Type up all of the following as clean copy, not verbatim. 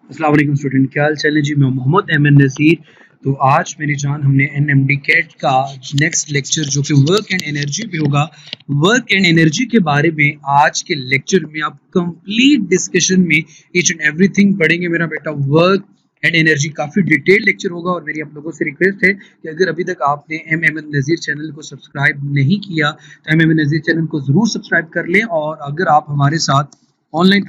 अस्सलाम वालेकुम स्टूडेंट, क्या हाल चाल है जी। मैं मोहम्मद अहमद नज़ीर। तो आज मेरी जान हमने एनएमडी कैट का नेक्स्ट लेक्चर जो कि वर्क एंड एनर्जी पे होगा, वर्क एंड एनर्जी के बारे में आज के लेक्चर में आप कंप्लीट डिस्कशन में ईच एंड एवरीथिंग पढ़ेंगे मेरा बेटा। वर्क एंड एनर्जी काफ़ी डिटेल लेक्चर होगा और मेरी आप लोगों से रिक्वेस्ट है कि अगर अभी तक आपने एम एम नज़ीर चैनल को सब्सक्राइब नहीं किया तो एम एम नज़ीर चैनल को ज़रूर सब्सक्राइब कर लें। और अगर आप हमारे साथ ऑनलाइन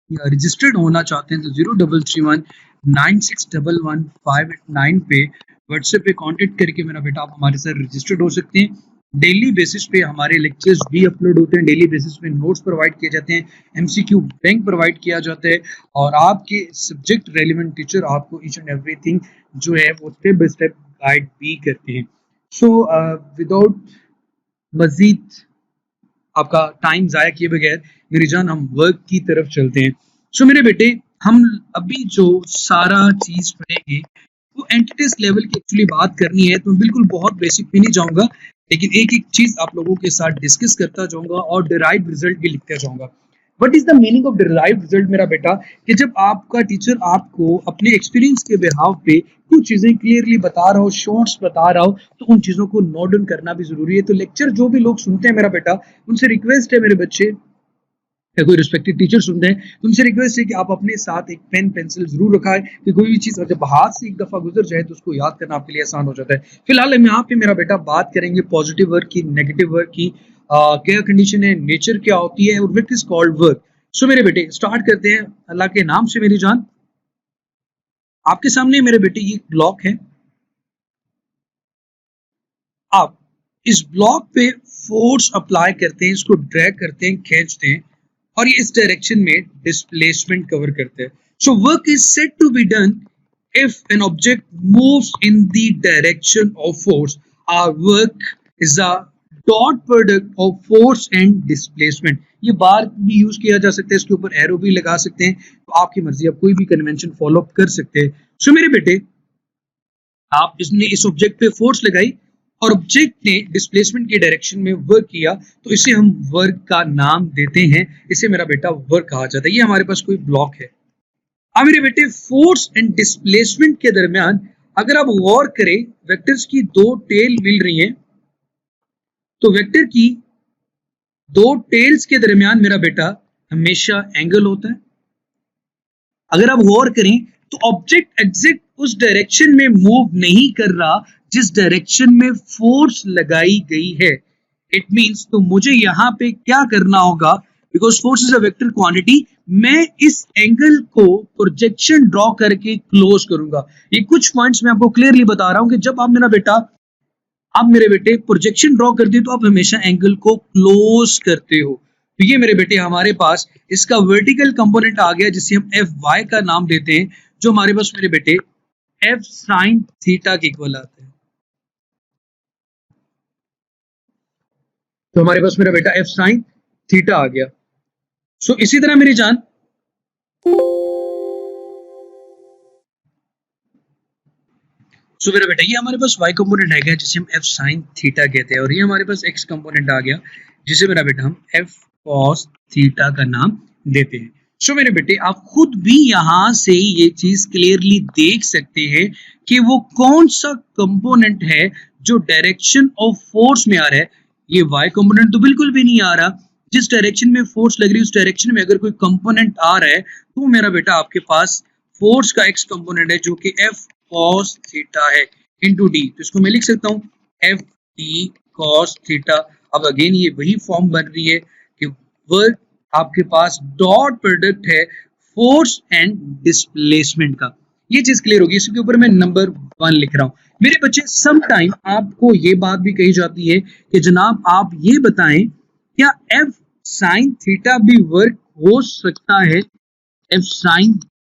रजिस्टर्ड होना चाहते हैं तो 033196111589 पे व्हाट्सएप पे कांटेक्ट करके मेरा बेटा आप हमारे साथ रजिस्टर्ड हो सकते हैं। डेली बेसिस पे हमारे लेक्चर्स भी अपलोड होते हैं, डेली बेसिस पे नोट्स प्रोवाइड किए जाते हैं, एमसीक्यू बैंक प्रोवाइड किया जाता है और आपके सब्जेक्ट रेलिवेंट टीचर आपको ईच एंड एवरीथिंग जो है वो स्टेप बाय स्टेप गाइड भी करते हैं। सो विदाउट मजीद आपका टाइम जाया किए बगैर मेरी जान हम वर्क की तरफ चलते हैं। सो मेरे बेटे, हम अभी जो सारा चीज पढ़ेंगे वो एंटिटीज लेवल की एक्चुअली बात करनी है, तो बिल्कुल बहुत बेसिक में नहीं जाऊंगा, लेकिन एक एक चीज आप लोगों के साथ डिस्कस करता जाऊंगा और डिराइव रिजल्ट भी लिखता जाऊंगा। What is the meaning of derive result मेरा बेटा? कि जब आपका टीचर आपको अपने एक्सपीरियंस के बिहाव पे कुछ चीजें क्लियरली बता रहा हो, शॉर्ट्स बता रहा हो, तो उन चीजों को नोट डाउन करना भी जरूरी है। तो लेक्चर जो भी लोग सुनते हैं मेरा बेटा, उनसे रिक्वेस्ट है मेरे बच्चे, या कोई रिस्पेक्टेड टीचर सुनते हैं तो उनसे रिक्वेस्ट है कि आप अपने साथ एक पेन पेंसिल जरूर रखाएं कि कोई भी चीज जब हाथ से एक दफा गुजर जाए तो उसको याद करना आपके लिए आसान हो जाता है। फिलहाल हम यहाँ पे मेरा बेटा बात करेंगे पॉजिटिव वर्क की, नेगेटिव वर्क की, क्या कंडीशन है, नेचर क्या होती है और व्हाट इज कॉल्ड वर्क। सो मेरे बेटे स्टार्ट करते हैं अल्लाह के नाम से मेरी जान। आपके सामने मेरे बेटे ये ब्लॉक है, आप इस ब्लॉक पे फोर्स अप्लाई करते हैं, इसको ड्रैग करते हैं, खींचते हैं और ये इस डायरेक्शन में डिस्प्लेसमेंट कवर करते हैं। So work is said to be done if an object moves in the direction of force. Our work is a dot product of force and displacement. ये बार भी यूज किया जा सकता है, इसके ऊपर एरो भी लगा सकते हैं, तो आपकी मर्जी, आप कोई भी कन्वेंशन फॉलो कर सकते हैं। सो मेरे बेटे, आप इसने इस ऑब्जेक्ट पे फोर्स लगाई और ऑब्जेक्ट ने डिस्प्लेसमेंट के डायरेक्शन में वर्क किया, तो इसे हम वर्क का नाम देते हैं, इसे मेरा बेटा वर्क कहा जाता है। ये हमारे पास कोई ब्लॉक है। अब मेरे बेटे, फोर्स एंड डिस्प्लेसमेंट के दरमियान अगर आप गौर करें, वेक्टर्स की दो टेल मिल रही हैं, तो वेक्टर की दो टेल्स के दरमियान मेरा बेटा हमेशा एंगल होता है। अगर आप गौर करें तो ऑब्जेक्ट एग्जैक्ट उस डायरेक्शन में मूव नहीं कर रहा जिस डायरेक्शन में फोर्स लगाई गई है। इट मींस, तो मुझे यहां पे क्या करना होगा, because force is a vector quantity, मैं इस एंगल को प्रोजेक्शन ड्रॉ करके क्लोज करूंगा। ये कुछ पॉइंट्स मैं आपको क्लियरली बता रहा हूं कि जब आप मेरे बेटे प्रोजेक्शन ड्रॉ करते हो तो आप हमेशा एंगल को क्लोज करते हो। तो ये मेरे बेटे हमारे पास इसका वर्टिकल कंपोनेंट आ गया जिसे हम एफ वाई का नाम देते हैं, जो हमारे पास मेरे बेटे एफ साइन थीटा के इक्वल आते हैं। तो हमारे पास मेरा बेटा एफ साइन थीटा आ गया। सो इसी तरह मेरी जान, सो मेरा बेटा ये हमारे पास y कंपोनेंट आ गया जिसे हम f sin थीटा कहते हैं, और ये हमारे पास x कंपोनेंट आ गया जिसे मेरा बेटा हम f cos थीटा का नाम देते हैं। सो मेरे बेटे, आप खुद भी यहां से ये चीज क्लियरली देख सकते हैं कि वो कौन सा कंपोनेंट है जो डायरेक्शन ऑफ फोर्स में आ रहा है। ये y कंपोनेंट तो बिल्कुल भी नहीं आ रहा। जिस डायरेक्शन में फोर्स लग रही है उस डायरेक्शन में अगर कोई कंपोनेंट आ रहा है तो मेरा बेटा आपके पास फोर्स का x कंपोनेंट है जो कि f cos थीटा है इनटू d। तो इसको मैं लिख सकता हूँ f d cos थीटा। अब अगेन ये वही फॉर्म बन रही है कि वर्क आपके पास डॉट प्रोडक्ट है फोर्स एंड डिस्प्लेसमेंट का। ये चीज क्लियर होगी, इसके ऊपर मैं नंबर 1 लिख रहा हूँ। मेरे बच्चे, सम टाइम आपको ये बात भी कही जाती है कि जनाब आप ये बताएं, क्या f sin थीटा भी वर्क हो सकता है?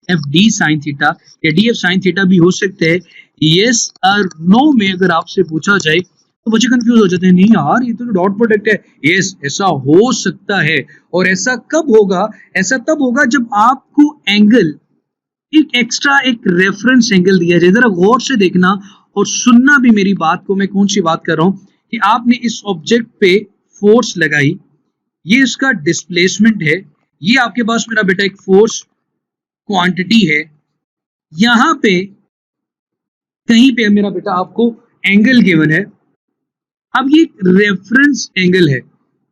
एफ डी साइन थीटा या डी एफ साइन थीटा भी हो सकते हैं? यस और नो में अगर आपसे पूछा जाए तो बच्चे कंफ्यूज हो जाते हैं, नहीं यार ये तो डॉट प्रोडक्ट है। यस, ऐसा हो सकता है। और ऐसा कब होगा? ऐसा तब होगा जब आपको एंगल, एक एक्स्ट्रा एक रेफरेंस एंगल दिया जाए। जरा गौर से देखना और सुनना भी मेरी बात को, मैं कौन सी बात कर रहा हूं, कि आपने इस ऑब्जेक्ट पे फोर्स लगाई, ये इसका डिस्प्लेसमेंट है, ये आपके पास मेरा बेटा एक फोर्स क्वांटिटी है, यहां पे कहीं पे मेरा बेटा आपको एंगल गिवन है, अब ये रेफरेंस एंगल है।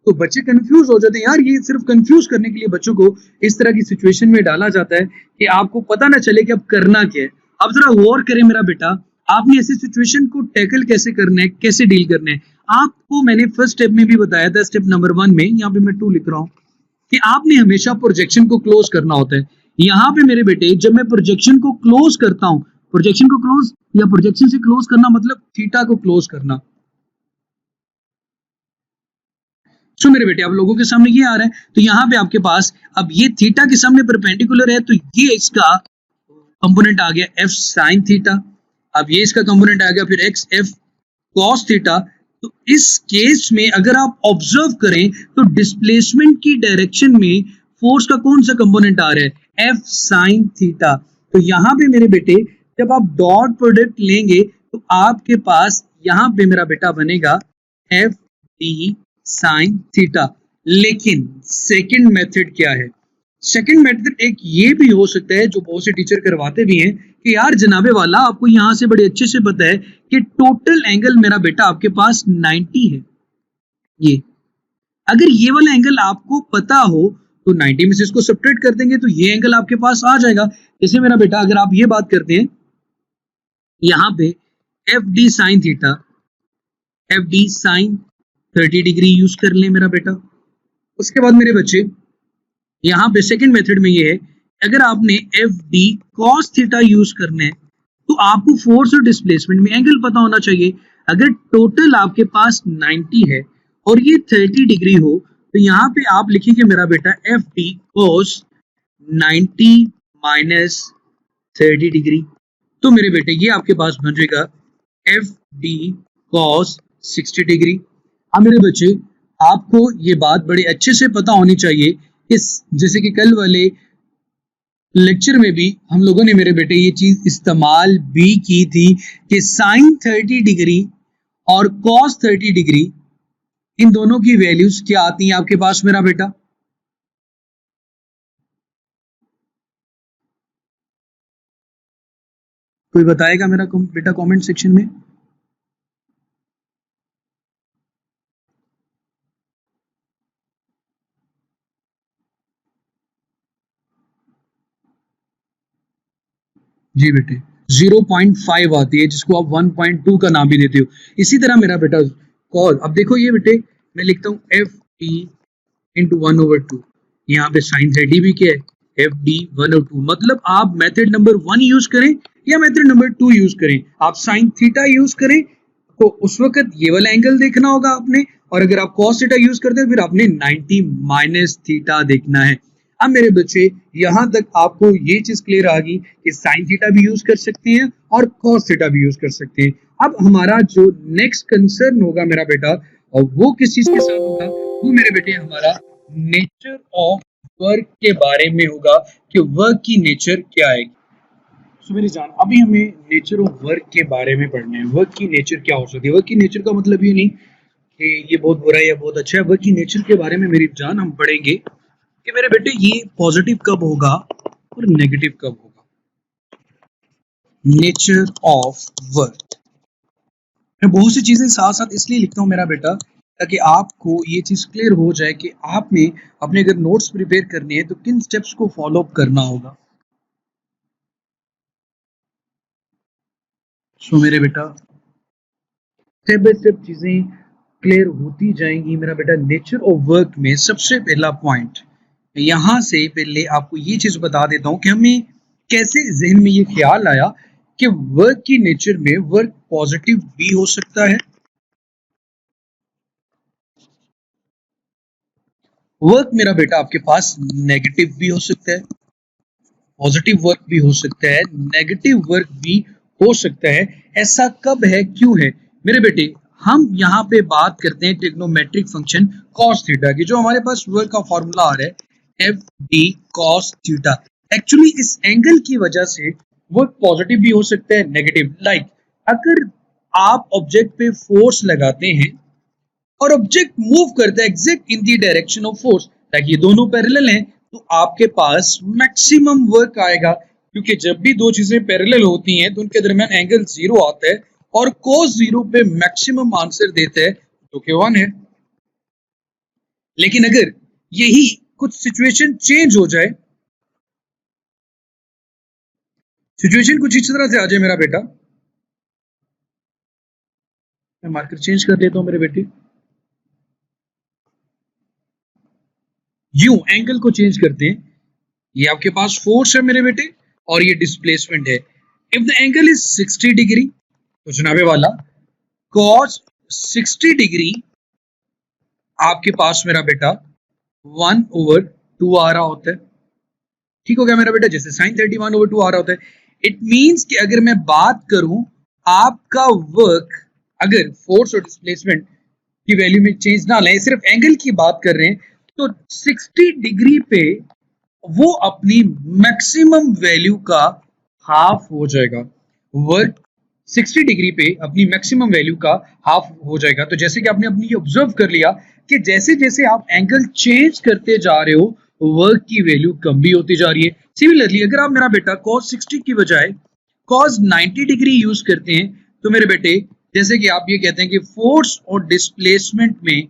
तो बच्चे कंफ्यूज हो जाते हैं यार, ये सिर्फ कंफ्यूज करने के लिए बच्चों को इस तरह की सिचुएशन में डाला जाता है कि आपको पता ना चले कि अब करना क्या है। अब जरा गौर करें मेरा बेटा, आपने ऐसी सिचुएशन को टैकल कैसे करना है, कैसे डील करना है। आपको मैंने फर्स्ट स्टेप में भी बताया था, स्टेप नंबर 1 में, यहाँ पे मैं 2 लिख रहा हूँ कि आपने हमेशा प्रोजेक्शन को क्लोज करना होता है। यहाँ पे मेरे बेटे जब मैं प्रोजेक्शन को क्लोज करता हूँ, प्रोजेक्शन को क्लोज या प्रोजेक्शन से क्लोज करना मतलब थीटा को क्लोज करना। सो मेरे बेटे आप लोगों के सामने ये आ रहा है, तो यहाँ पे आपके पास अब ये थीटा के सामने परपेंडिकुलर है, तो ये इसका कंपोनेंट आ गया एफ साइन थीटा। अब ये इसका कंपोनेंट आ गया फिर एक्स एफ कॉस थीटा। तो इस केस में अगर आप ऑब्जर्व करें तो डिस्प्लेसमेंट की डायरेक्शन में फोर्स का कौन सा कंपोनेंट आ रहा है, एफ साइन थीटा। तो यहाँ पे मेरे बेटे जब आप डॉट प्रोडक्ट लेंगे तो आपके पास यहाँ पे मेरा बेटा बनेगा एफ डी साइन थीटा। लेकिन सेकंड मेथड क्या है, सेकंड मेथड एक ये भी हो सकता है जो बहुत से टीचर करवाते भी हैं कि यार जनाबे वाला आपको यहां से बड़े अच्छे से पता है कि टोटल एंगल मेरा बेटा आपके पास 90 है। ये अगर ये वाला एंगल आपको पता हो तो 90 में से इसको सब्ट्रैक्ट कर देंगे तो ये एंगल आपके पास आ जाएगा। जैसे मेरा बेटा अगर आप ये बात करते हैं यहां पे F D sine theta, F D sine 30 degree use कर लें मेरा बेटा। उसके बाद मेरे बच्चे यहाँ पे सेकंड मेथड में ये है, अगर आपने F D cos theta use करना है तो आपको फोर्स और डिस्प्लेसमेंट में एंगल पता होना चाहिए। अगर टोटल आपके पास 90 है और ये 30 डिग्री हो तो यहाँ पे आप लिखेंगे मेरा बेटा F D cos 90 minus 30 degree. तो मेरे बेटे ये आपके पास बन जाएगा एफ डी कॉस 60 डिग्री। अब मेरे बच्चे आपको ये बात बड़े अच्छे से पता होनी चाहिए, इस जैसे कि कल वाले लेक्चर में भी हम लोगों ने मेरे बेटे ये चीज इस्तेमाल भी की थी कि साइन 30 डिग्री और कॉस 30 डिग्री इन दोनों की वैल्यूज क्या आती हैं आपके पास मेरा बेटा। कोई बताएगा मेरा बेटा कमेंट सेक्शन में। जी बेटे 0.5 आती है जिसको आप 1.2 का नाम भी देते हो। इसी तरह मेरा बेटा कॉस, अब देखो ये बेटे मैं लिखता हूँ एफ टी इंटू 1/2, यहाँ पे साइन 30 भी क्या है एफ डी 1/2। मतलब आप मेथड नंबर 1 यूज करें या मेथड नंबर 2 यूज करें, आप साइन थीटा यूज करें तो उस वक्त ये वाला एंगल देखना होगा आपने, और अगर आप कॉस थीटा यूज करते हैं फिर आपने 90 माइनस थीटा देखना है। अब मेरे बच्चे यहां तक आपको ये चीज क्लियर आ गई कि साइन थीटा भी यूज कर सकते हैं और कॉस थीटा भी यूज कर सकते हैं। अब हमारा जो नेक्स्ट कंसर्न होगा मेरा बेटा, और वो किस चीज के साथ होगा, वो मेरे बेटे हमारा नेचर ऑफ वर्क के बारे में होगा कि वर्क की नेचर क्या है। सो मेरी जान अभी हमें नेचर ऑफ वर्क के बारे में पढ़ना है। वर्क की नेचर क्या हो सकती है, वर्क की नेचर का मतलब ये नहीं कि ये बहुत बुरा है या बहुत अच्छा है। वर्क की नेचर के बारे में मेरी जान हम पढ़ेंगे कि मेरे बेटे ये पॉजिटिव कब होगा और नेगेटिव कब होगा। नेचर ऑफ वर्क, मैं बहुत सी चीजें साथ साथ इसलिए लिखता हूं मेरा बेटा ताकि आपको ये चीज क्लियर हो जाए कि आपने अपने अगर नोट्स प्रिपेयर करने हैं तो किन स्टेप्स को फॉलो अप करना होगा। सो मेरे बेटा स्टेप बाय स्टेप चीजें क्लियर होती जाएंगी मेरा बेटा। नेचर ऑफ वर्क में सबसे पहला पॉइंट, यहां से पहले आपको ये चीज बता देता हूं कि हमें कैसे जहन में ये ख्याल आया कि वर्क की नेचर में वर्क पॉजिटिव भी हो सकता है, वर्क मेरा बेटा आपके पास नेगेटिव भी हो सकता है, पॉजिटिव वर्क भी हो सकता है, नेगेटिव वर्क भी हो सकता है। ऐसा कब है, क्यों है मेरे बेटे। हम यहाँ पे बात करते हैं ट्रिग्नोमेट्रिक फंक्शन कॉस थीटा की, जो हमारे पास वर्क का फॉर्मूला आ रहा है F D cos theta. Actually इस एंगल की वजह से वर्क पॉजिटिव भी हो सकता है, नेगेटिव। लाइक अगर आप ऑब्जेक्ट पे फोर्स लगाते हैं और ऑब्जेक्ट मूव करता है exact in the direction of force, ताकि ये दोनों पैरेलल हैं तो आपके पास मैक्सिमम वर्क आएगा, क्योंकि जब भी दो चीजें पैरेलल होती हैं तो उनके दरमियान एंगल 0 आता है और cos 0 पे मैक्सिमम आंसर देता है जो कि 1 है। लेकिन अगर यही कुछ सिचुएशन चेंज हो जाए, सिचुएशन कुछ इस तरह से आ जाए मेरा बेटा, मैं मार्कर चेंज कर देता हूं मेरे बेटे, यूं एंगल को चेंज करते हैं, ये आपके पास फोर्स है मेरे बेटे और ये डिस्प्लेसमेंट है। If the angle is 60 degree तो जनाबे वाला cos 60 डिग्री आपके पास मेरा बेटा 1/2 आ रहा होता है। ठीक हो गया मेरा बेटा, जैसे sin 30 1/2 आ रहा होता है। इट मींस कि अगर मैं बात करूं आपका वर्क, अगर फोर्स और डिस्प्लेसमेंट की वैल्यू में चेंज ना लाए, सिर्फ एंगल की बात कर रहे हैं, तो 60 डिग्री पे वो अपनी मैक्सिमम वैल्यू का हाफ हो जाएगा। वर्क 60 डिग्री पे अपनी मैक्सिमम वैल्यू का हाफ हो जाएगा। तो जैसे कि आपने अपनी ऑब्जर्व कर लिया कि जैसे जैसे आप एंगल चेंज करते जा रहे हो वर्क की वैल्यू कम भी होती जा रही है। सिमिलरली अगर आप मेरा बेटा cos 60 की बजाय cos 90 डिग्री यूज करते हैं तो मेरे बेटे जैसे कि आप ये कहते हैं कि फोर्स और डिस्प्लेसमेंट में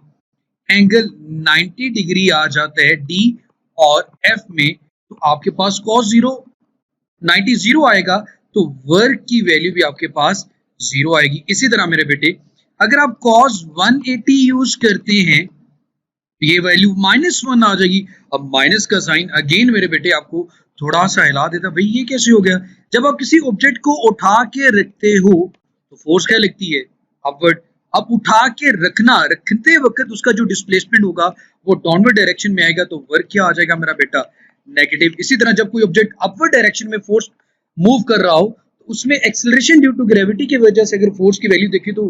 एंगल 90 डिग्री आ जाता है डी और एफ में, तो आपके पास cos 0 90 0 आएगा, तो वर्क की वैल्यू भी आपके पास 0 आएगी। इसी तरह मेरे बेटे अगर आप cos 180 यूज करते हैं ये वैल्यू -1 आ जाएगी। अब माइनस का साइन अगेन मेरे बेटे आपको थोड़ा सा हिला देता, भाई ये कैसे हो गया। जब आप किसी ऑब्जेक्ट को उठा के रखते हो तो फोर्स क्या लगती है, अपवर्ड। अब उठा के रखते वक्त उसका जो डिस्प्लेसमेंट होगा वो डाउनवर्ड डायरेक्शन में आएगा, तो वर्क क्या आ जाएगा मेरा बेटा, नेगेटिव। इसी तरह जब कोई ऑब्जेक्ट अपवर्ड डायरेक्शन में फोर्स मूव कर रहा हो तो उसमें एक्सेलरेशन ड्यू टू ग्रेविटी की वजह से अगर फोर्स की वैल्यू देखी तो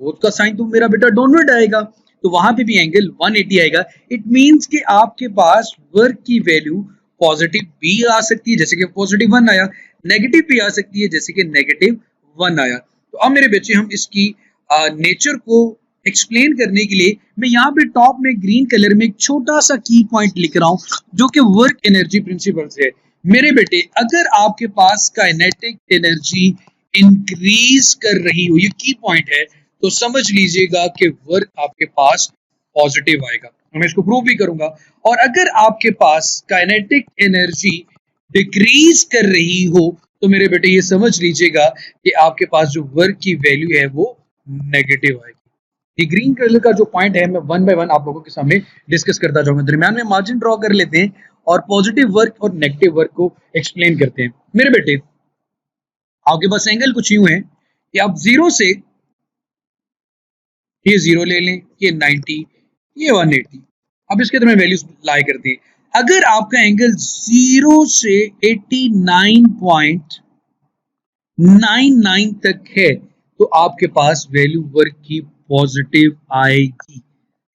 फोर्स का साइन तो मेरा बेटा डाउनवर्ड आएगा, तो वहां पे भी एंगल 180 आएगा। इट मींस कि आपके पास वर्क की वैल्यू पॉजिटिव भी आ सकती है जैसे कि +1 आया, नेगेटिव भी आ सकती है जैसे कि -1 आया। तो अब मेरे बच्चे हम इसकी नेचर को एक्सप्लेन करने के लिए मैं यहाँ पे टॉप में ग्रीन कलर में एक छोटा सा की पॉइंट लिख रहा हूं जो कि वर्क एनर्जी प्रिंसिपल है। मेरे बेटे अगर आपके पास काइनेटिक एनर्जी इंक्रीज कर रही हो, ये की पॉइंट है, तो समझ लीजिएगा कि वर्क आपके पास पॉजिटिव आएगा। मैं इसको प्रूव भी करूंगा। और अगर आपके पास काइनेटिक एनर्जी डिक्रीज कर रही हो तो मेरे बेटे ये समझ लीजिएगा कि आपके पास जो वर्क की वैल्यू है वो नेगेटिव आएगी। ये ग्रीन कलर का जो पॉइंट है मैं 1 बाय 1 आप लोगों के सामने डिस्कस करता जाऊंगा। दरमियान में मार्जिन ड्रॉ कर लेते हैं और पॉजिटिव वर्क और नेगेटिव वर्क को एक्सप्लेन करते हैं। मेरे बेटे आपके पास एंगल कुछ यूं है कि आप 0 से ये 0 ले लें, ये 90, ये 180। अब इसके अंदर वैल्यूज लाई करते हैं। अगर आपका एंगल 0 से 89.99 तक है तो आपके पास वैल्यू वर्क की पॉजिटिव आएगी।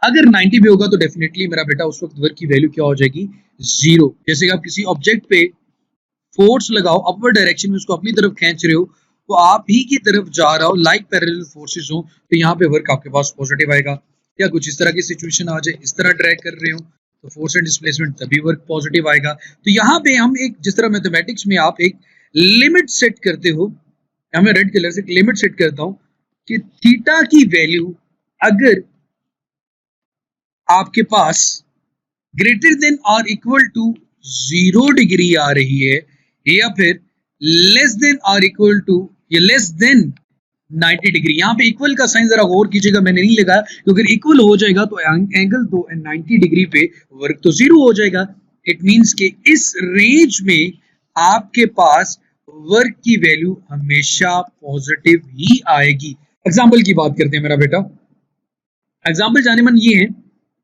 अगर 90 भी होगा तो डेफिनेटली मेरा बेटा उस वक्त वर्क की वैल्यू क्या हो जाएगी, 0। जैसे कि आप किसी ऑब्जेक्ट पे फोर्स लगाओ अपवर्ड डायरेक्शन में, उसको अपनी तरफ खींच रहे हो, तो आप ही की तरफ जा रहा हो, लाइक पैरेलल फोर्सेस हो, तो यहाँ पे वर्क आपके पास पॉजिटिव आएगा। या कुछ इस तरह की सिचुएशन आ जाए, इस तरह ड्रैग कर रहे हो तो फोर्स एंड डिस्प्लेसमेंट तभी वर्क पॉजिटिव आएगा। तो यहाँ पे हम एक, जिस तरह मैथमेटिक्स में आप एक लिमिट सेट करते हो, मैं रेड कलर से एक लिमिट सेट करता हूं कि थीटा की वैल्यू अगर आपके पास ग्रेटर देन और इक्वल टू 0 डिग्री आ रही है या फिर लेस देन और इक्वल टू या लेस देन 90 डिग्री, यहाँ पे इक्वल का साइन जरा गौर कीजिएगा, मैंने नहीं लगाया क्योंकि अगर इक्वल हो जाएगा तो एंगल तो 90 डिग्री पे वर्क तो 0 हो जाएगा। इट मींस कि इस रेंज में आपके पास वर्क की वैल्यू हमेशा पॉजिटिव ही आएगी। एग्जाम्पल की बात करते हैं मेरा बेटा। एग्जाम्पल जाने मन ये है,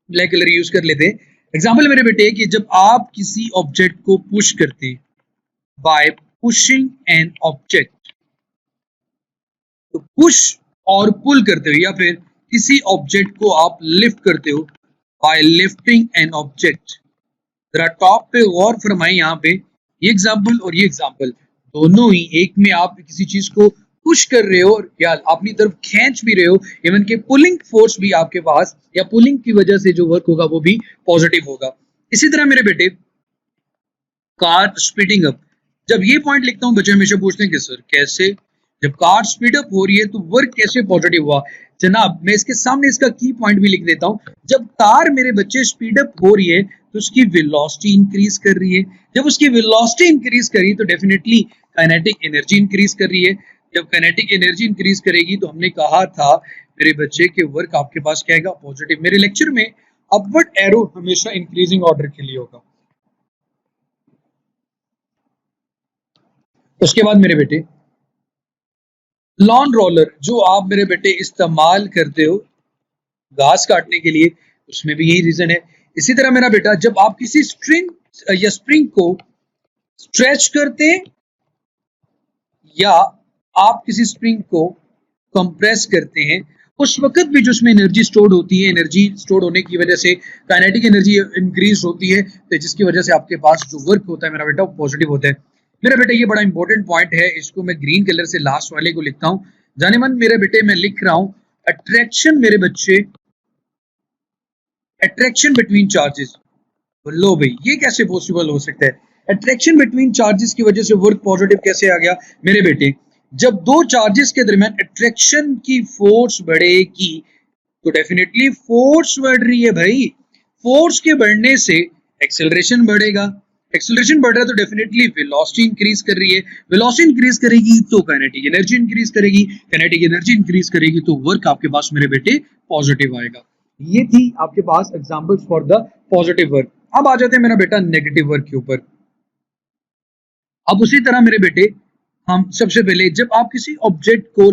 ब्लैक कलर यूज कर लेते हैं। एग्जाम्पल मेरे बेटे कि जब आप किसी ऑब्जेक्ट को पुश करते हैं, बाय पुशिंग एन ऑब्जेक्ट, तो पुश और पुल करते हो, या फिर किसी ऑब्जेक्ट को आप लिफ्ट करते हो बाय लिफ्टिंग एन ऑब्जेक्ट। जरा टॉप पे गौर फरमाएं, यहाँ पे ये एग्जाम्पल और ये एग्जाम्पल दोनों ही, एक में आप किसी चीज को पुश कर रहे हो या अपनी तरफ खींच भी रहे हो, इवन के पुलिंग फोर्स भी आपके पास या पुलिंग की वजह से जो वर्क होगा वो भी पॉजिटिव होगा। इसी तरह मेरे बेटे कार स्पीडिंग अप। जब ये पॉइंट लिखता हूँ बच्चे हमेशा पूछते हैं कि सर कैसे, जब कार स्पीड अप हो रही है तो वर्क कैसे पॉजिटिव हुआ। जनाब मैं इसके सामने इसका की पॉइंट भी लिख देता हूँ। जब कार मेरे बच्चे स्पीड अप हो रही है तो उसकी वेलोसिटी इंक्रीज कर रही है। जब उसकी वेलोसिटी इंक्रीज करी तो डेफिनेटली काइनेटिक एनर्जी इंक्रीज कर रही है। जब काइनेटिक एनर्जी इंक्रीज करेगी तो हमने कहा था मेरे बच्चे के वर्क आपके पास क्या आएगा, पॉजिटिव। मेरे लेक्चर में अपवर्ड एरो हमेशा इंक्रीजिंग ऑर्डर के लिए होगा। उसके बाद मेरे बेटे लॉन रोलर जो आप मेरे बेटे इस्तेमाल करते हो घास काटने के लिए, उसमें भी यही रीजन है। इसी तरह मेरा बेटा जब आप किसी स्ट्रिंग या स्प्रिंग को स्ट्रेच करते हैं या आप किसी स्प्रिंग को कंप्रेस करते हैं, उस वक्त भी जो उसमें एनर्जी स्टोर होती है, एनर्जी स्टोर होने की वजह से काइनेटिक एनर्जी इंक्रीज होती है, तो जिसकी वजह से आपके पास जो वर्क होता है मेरा बेटा वो पॉजिटिव होता है। मेरा बेटा ये बड़ा इंपॉर्टेंट पॉइंट है, इसको मैं ग्रीन कलर से लास्ट वाले को लिखता हूं। जाने मन मेरे बेटे मैं लिख रहा हूं अट्रैक्शन मेरे बच्चे, अट्रैक्शन बिटवीन चार्जेस। लो भाई ये कैसे पॉसिबल हो सकता है, अट्रैक्शन बिटवीन चार्जेस की वजह से वर्क पॉजिटिव कैसे आ गया। मेरे बेटे जब दो चार्जेस के दरमियान अट्रैक्शन की फोर्स बढ़ेगी तो डेफिनेटली फोर्स बढ़ रही है भाई, फोर्स के बढ़ने से एक्सेलरेशन बढ़ेगा, एक्सेलरेशन बढ़ रहा है तो डेफिनेटली वेलोसिटी इंक्रीज कर रही है, वेलोसिटी इंक्रीज करेगी तो काइनेटिक एनर्जी इंक्रीज करेगी, काइनेटिक एनर्जी इंक्रीज करेगी तो वर्क आपके पास मेरे बेटे पॉजिटिव आएगा। ये थी आपके पास examples for the positive work. अब आ जाते हैं मेरा बेटा नेगेटिव वर्क के ऊपर। अब उसी तरह मेरे बेटे हम सबसे पहले जब आप किसी ऑब्जेक्ट को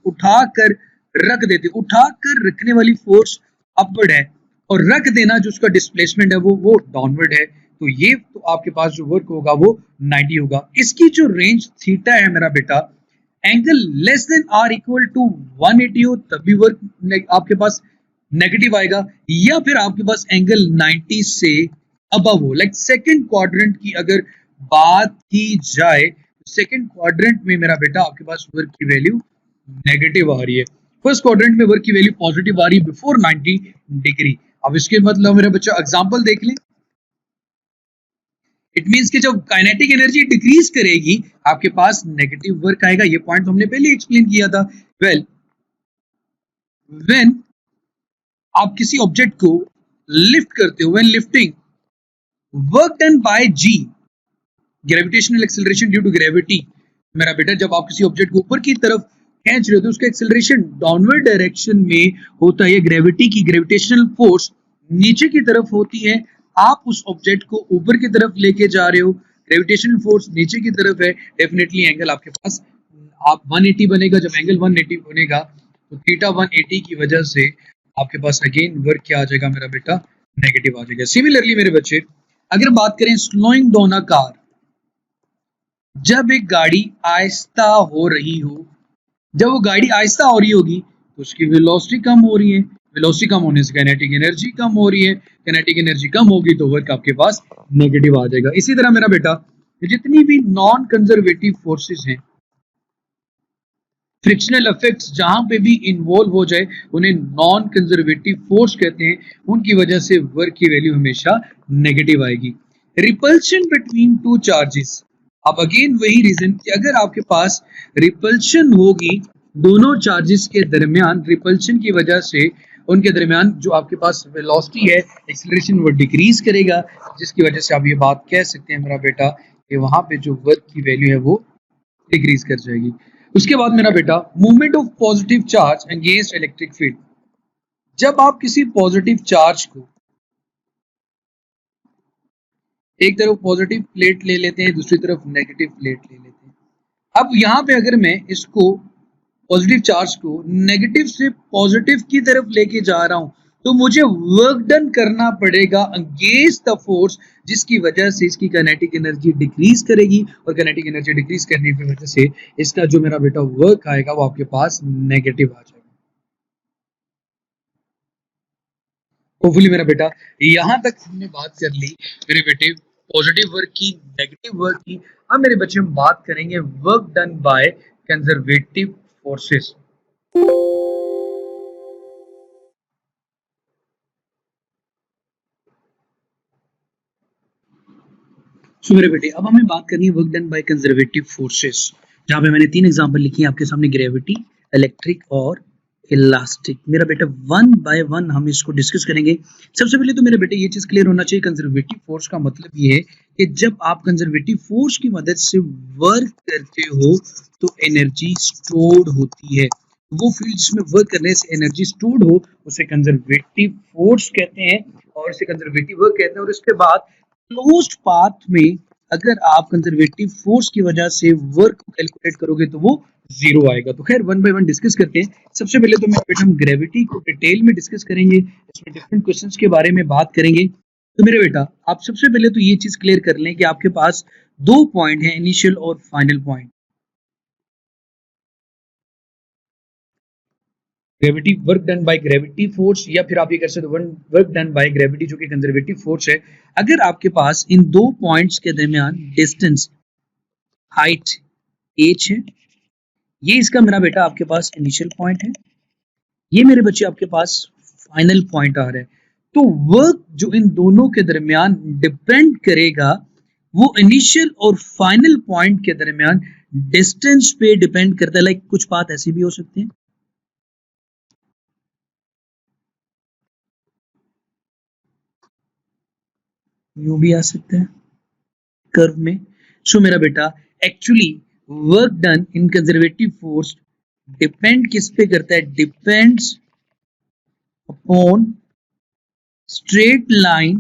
उठाकर रख देते, उठाकर रखने वाली फोर्स अपवर्ड है और रख देना जो उसका डिस्प्लेसमेंट है वो डाउनवर्ड है, तो ये तो आपके पास जो वर्क होगा वो 90 होगा। इसकी जो रेंज थीटा है मेरा बेटा, angle less than or equal to 180 हो तब भी वर्क आपके पास नेगेटिव आएगा, या फिर आपके पास एंगल 90 से अबव हो। लाइक सेकंड क्वाड्रेंट की अगर बात की जाए, सेकंड क्वाड्रेंट में मेरा बेटा आपके पास वर्क की वैल्यू नेगेटिव आ रही है, फर्स्ट क्वाड्रेंट में वर्क की वैल्यू पॉजिटिव आ रही है बिफोर 90 डिग्री। अब इसके मतलब मेरा बच्चा एग्जांपल देख लें, इट मींस कि जब काइनेटिक एनर्जी डिक्रीज करेगी आपके पास नेगेटिव वर्क आएगा। ये पॉइंट हमने पहले एक्सप्लेन किया था। वेल व्हेन आप किसी ऑब्जेक्ट को लिफ्ट करते हो, when lifting work done by G, gravitational acceleration due to gravity. मेरा बेटा जब आप किसी ऑब्जेक्ट को ऊपर की तरफ खींच रहे हो तो उसका एक्सेलरेशन डाउनवर्ड डायरेक्शन में होता है, ग्रेविटी की ग्रेविटेशनल फोर्स नीचे की तरफ होती है। आप उस ऑब्जेक्ट को ऊपर की तरफ लेके जा रहे हो, ग्रेविटेशनल फोर्स नीचे की तरफ है, डेफिनेटली एंगल आपके पास आप 180 बनेगा। जब एंगल 180 बनेगा तो थीटा 180 की वजह से आपके पास अगेन वर्क क्या आ जाएगा मेरा बेटा, नेगेटिव आ जाएगा। सिमिलरली मेरे बच्चे अगर बात करें स्लोइंग डाउन अ कार, जब एक गाड़ी आहिस्ता हो रही हो, जब वो गाड़ी आहिस्ता हो रही होगी तो उसकी वेलोसिटी कम हो रही है, वेलोसिटी कम होने से काइनेटिक एनर्जी कम हो रही है, काइनेटिक एनर्जी कम होगी तो वर्क आपके पास नेगेटिव आ जाएगा। इसी तरह मेरा बेटा जितनी भी नॉन कंजर्वेटिव फोर्सेस हैं, फ्रिक्शनल इफेक्ट्स जहां पे भी इन्वॉल्व हो जाए उन्हें नॉन कंजर्वेटिव फोर्स कहते हैं, उनकी वजह से वर्क की वैल्यू हमेशा नेगेटिव आएगी। रिपल्शन बिटवीन टू चार्जेस, अब अगेन वही रीजन कि अगर आपके पास रिपल्शन होगी दोनों चार्जेस के दरमियान, रिपल्शन की वजह से उनके दरमियान जो आपके पास वेलोसिटी है, एक्सेलरेशन वो डिक्रीज करेगा, जिसकी वजह से आप ये बात कह सकते हैं मेरा बेटा कि वहां पे जो वर्क की वैल्यू है वो डिक्रीज कर जाएगी। उसके बाद मेरा बेटा movement of positive charge against electric field, जब आप किसी पॉजिटिव चार्ज को एक तरफ पॉजिटिव प्लेट ले लेते हैं, दूसरी तरफ नेगेटिव प्लेट ले लेते हैं। अब यहाँ पे अगर मैं इसको पॉजिटिव चार्ज को नेगेटिव से पॉजिटिव की तरफ लेके जा रहा हूं तो मुझे वर्क डन करना पड़ेगा अगेंस्ट द फोर्स, जिसकी वजह से इसकी काइनेटिक एनर्जी डिक्रीज करेगी और काइनेटिक एनर्जी डिक्रीज करने की वजह से इसका जो मेरा बेटा वर्क आएगा वो आपके पास नेगेटिव आ जाएगा। होपफुली मेरा बेटा यहां तक हमने बात कर ली मेरे बेटे पॉजिटिव वर्क की, नेगेटिव वर्क की। अब मेरे बच्चे हम बात करेंगे work done by conservative forces. So मेरे बेटे अब हमें बात करनी है work done by conservative forces, जहाँ पे मैंने 3 एग्जांपल लिखी हैं आपके सामने, ग्रेविटी, इलेक्ट्रिक और इलास्टिक। मेरा बेटा वन बाय वन हम इसको डिस्कस करेंगे। सबसे पहले तो मेरे बेटे ये चीज क्लियर होना चाहिए, कंजर्वेटिव फोर्स का मतलब ये है कि जब आप कंजर्वेटिव फोर्स की मदद से वर्क करते हो तो एनर्जी स्टोर्ड होती है। वो फील्ड जिसमें वर्क करने से एनर्जी स्टोर्ड हो उसे कंजर्वेटिव फोर्स कहते हैं और इसे कंजर्वेटिव वर्क कहते हैं। और इसके बाद क्लोज्ड पाथ में अगर आप कंजर्वेटिव फोर्स की वजह से वर्क को कैलकुलेट करोगे तो वो जीरो आएगा। तो खैर वन बाय वन डिस्कस करते हैं। सबसे पहले तो मेरे बेटा हम ग्रेविटी को डिटेल में डिस्कस करेंगे, इसमें डिफरेंट क्वेश्चंस के बारे में बात करेंगे। तो मेरे बेटा आप सबसे पहले तो ये चीज क्लियर कर लें कि आपके पास 2 पॉइंट है, इनिशियल और final point. Gravity work done by gravity force, या फिर आप ये कर सकते हो वर्क डन बाय ग्रेविटी जो कि कंजर्वेटिव फोर्स है। अगर आपके पास इन 2 पॉइंट्स के दरमियान डिस्टेंस हाइट h है, ये इसका मेरा बेटा आपके पास इनिशियल पॉइंट है, ये मेरे बच्चे आपके पास फाइनल पॉइंट आ रहा है। तो वर्क जो इन दोनों के दरमियान डिपेंड करेगा वो इनिशियल और फाइनल पॉइंट के दरमियान डिस्टेंस पे डिपेंड करता है। लाइक कुछ बात ऐसी भी हो सकती है, यूं भी आ सकता है कर्व में। सो मेरा बेटा एक्चुअली वर्क डन इन कंजर्वेटिव फोर्स डिपेंड किस पे करता है, depends upon straight line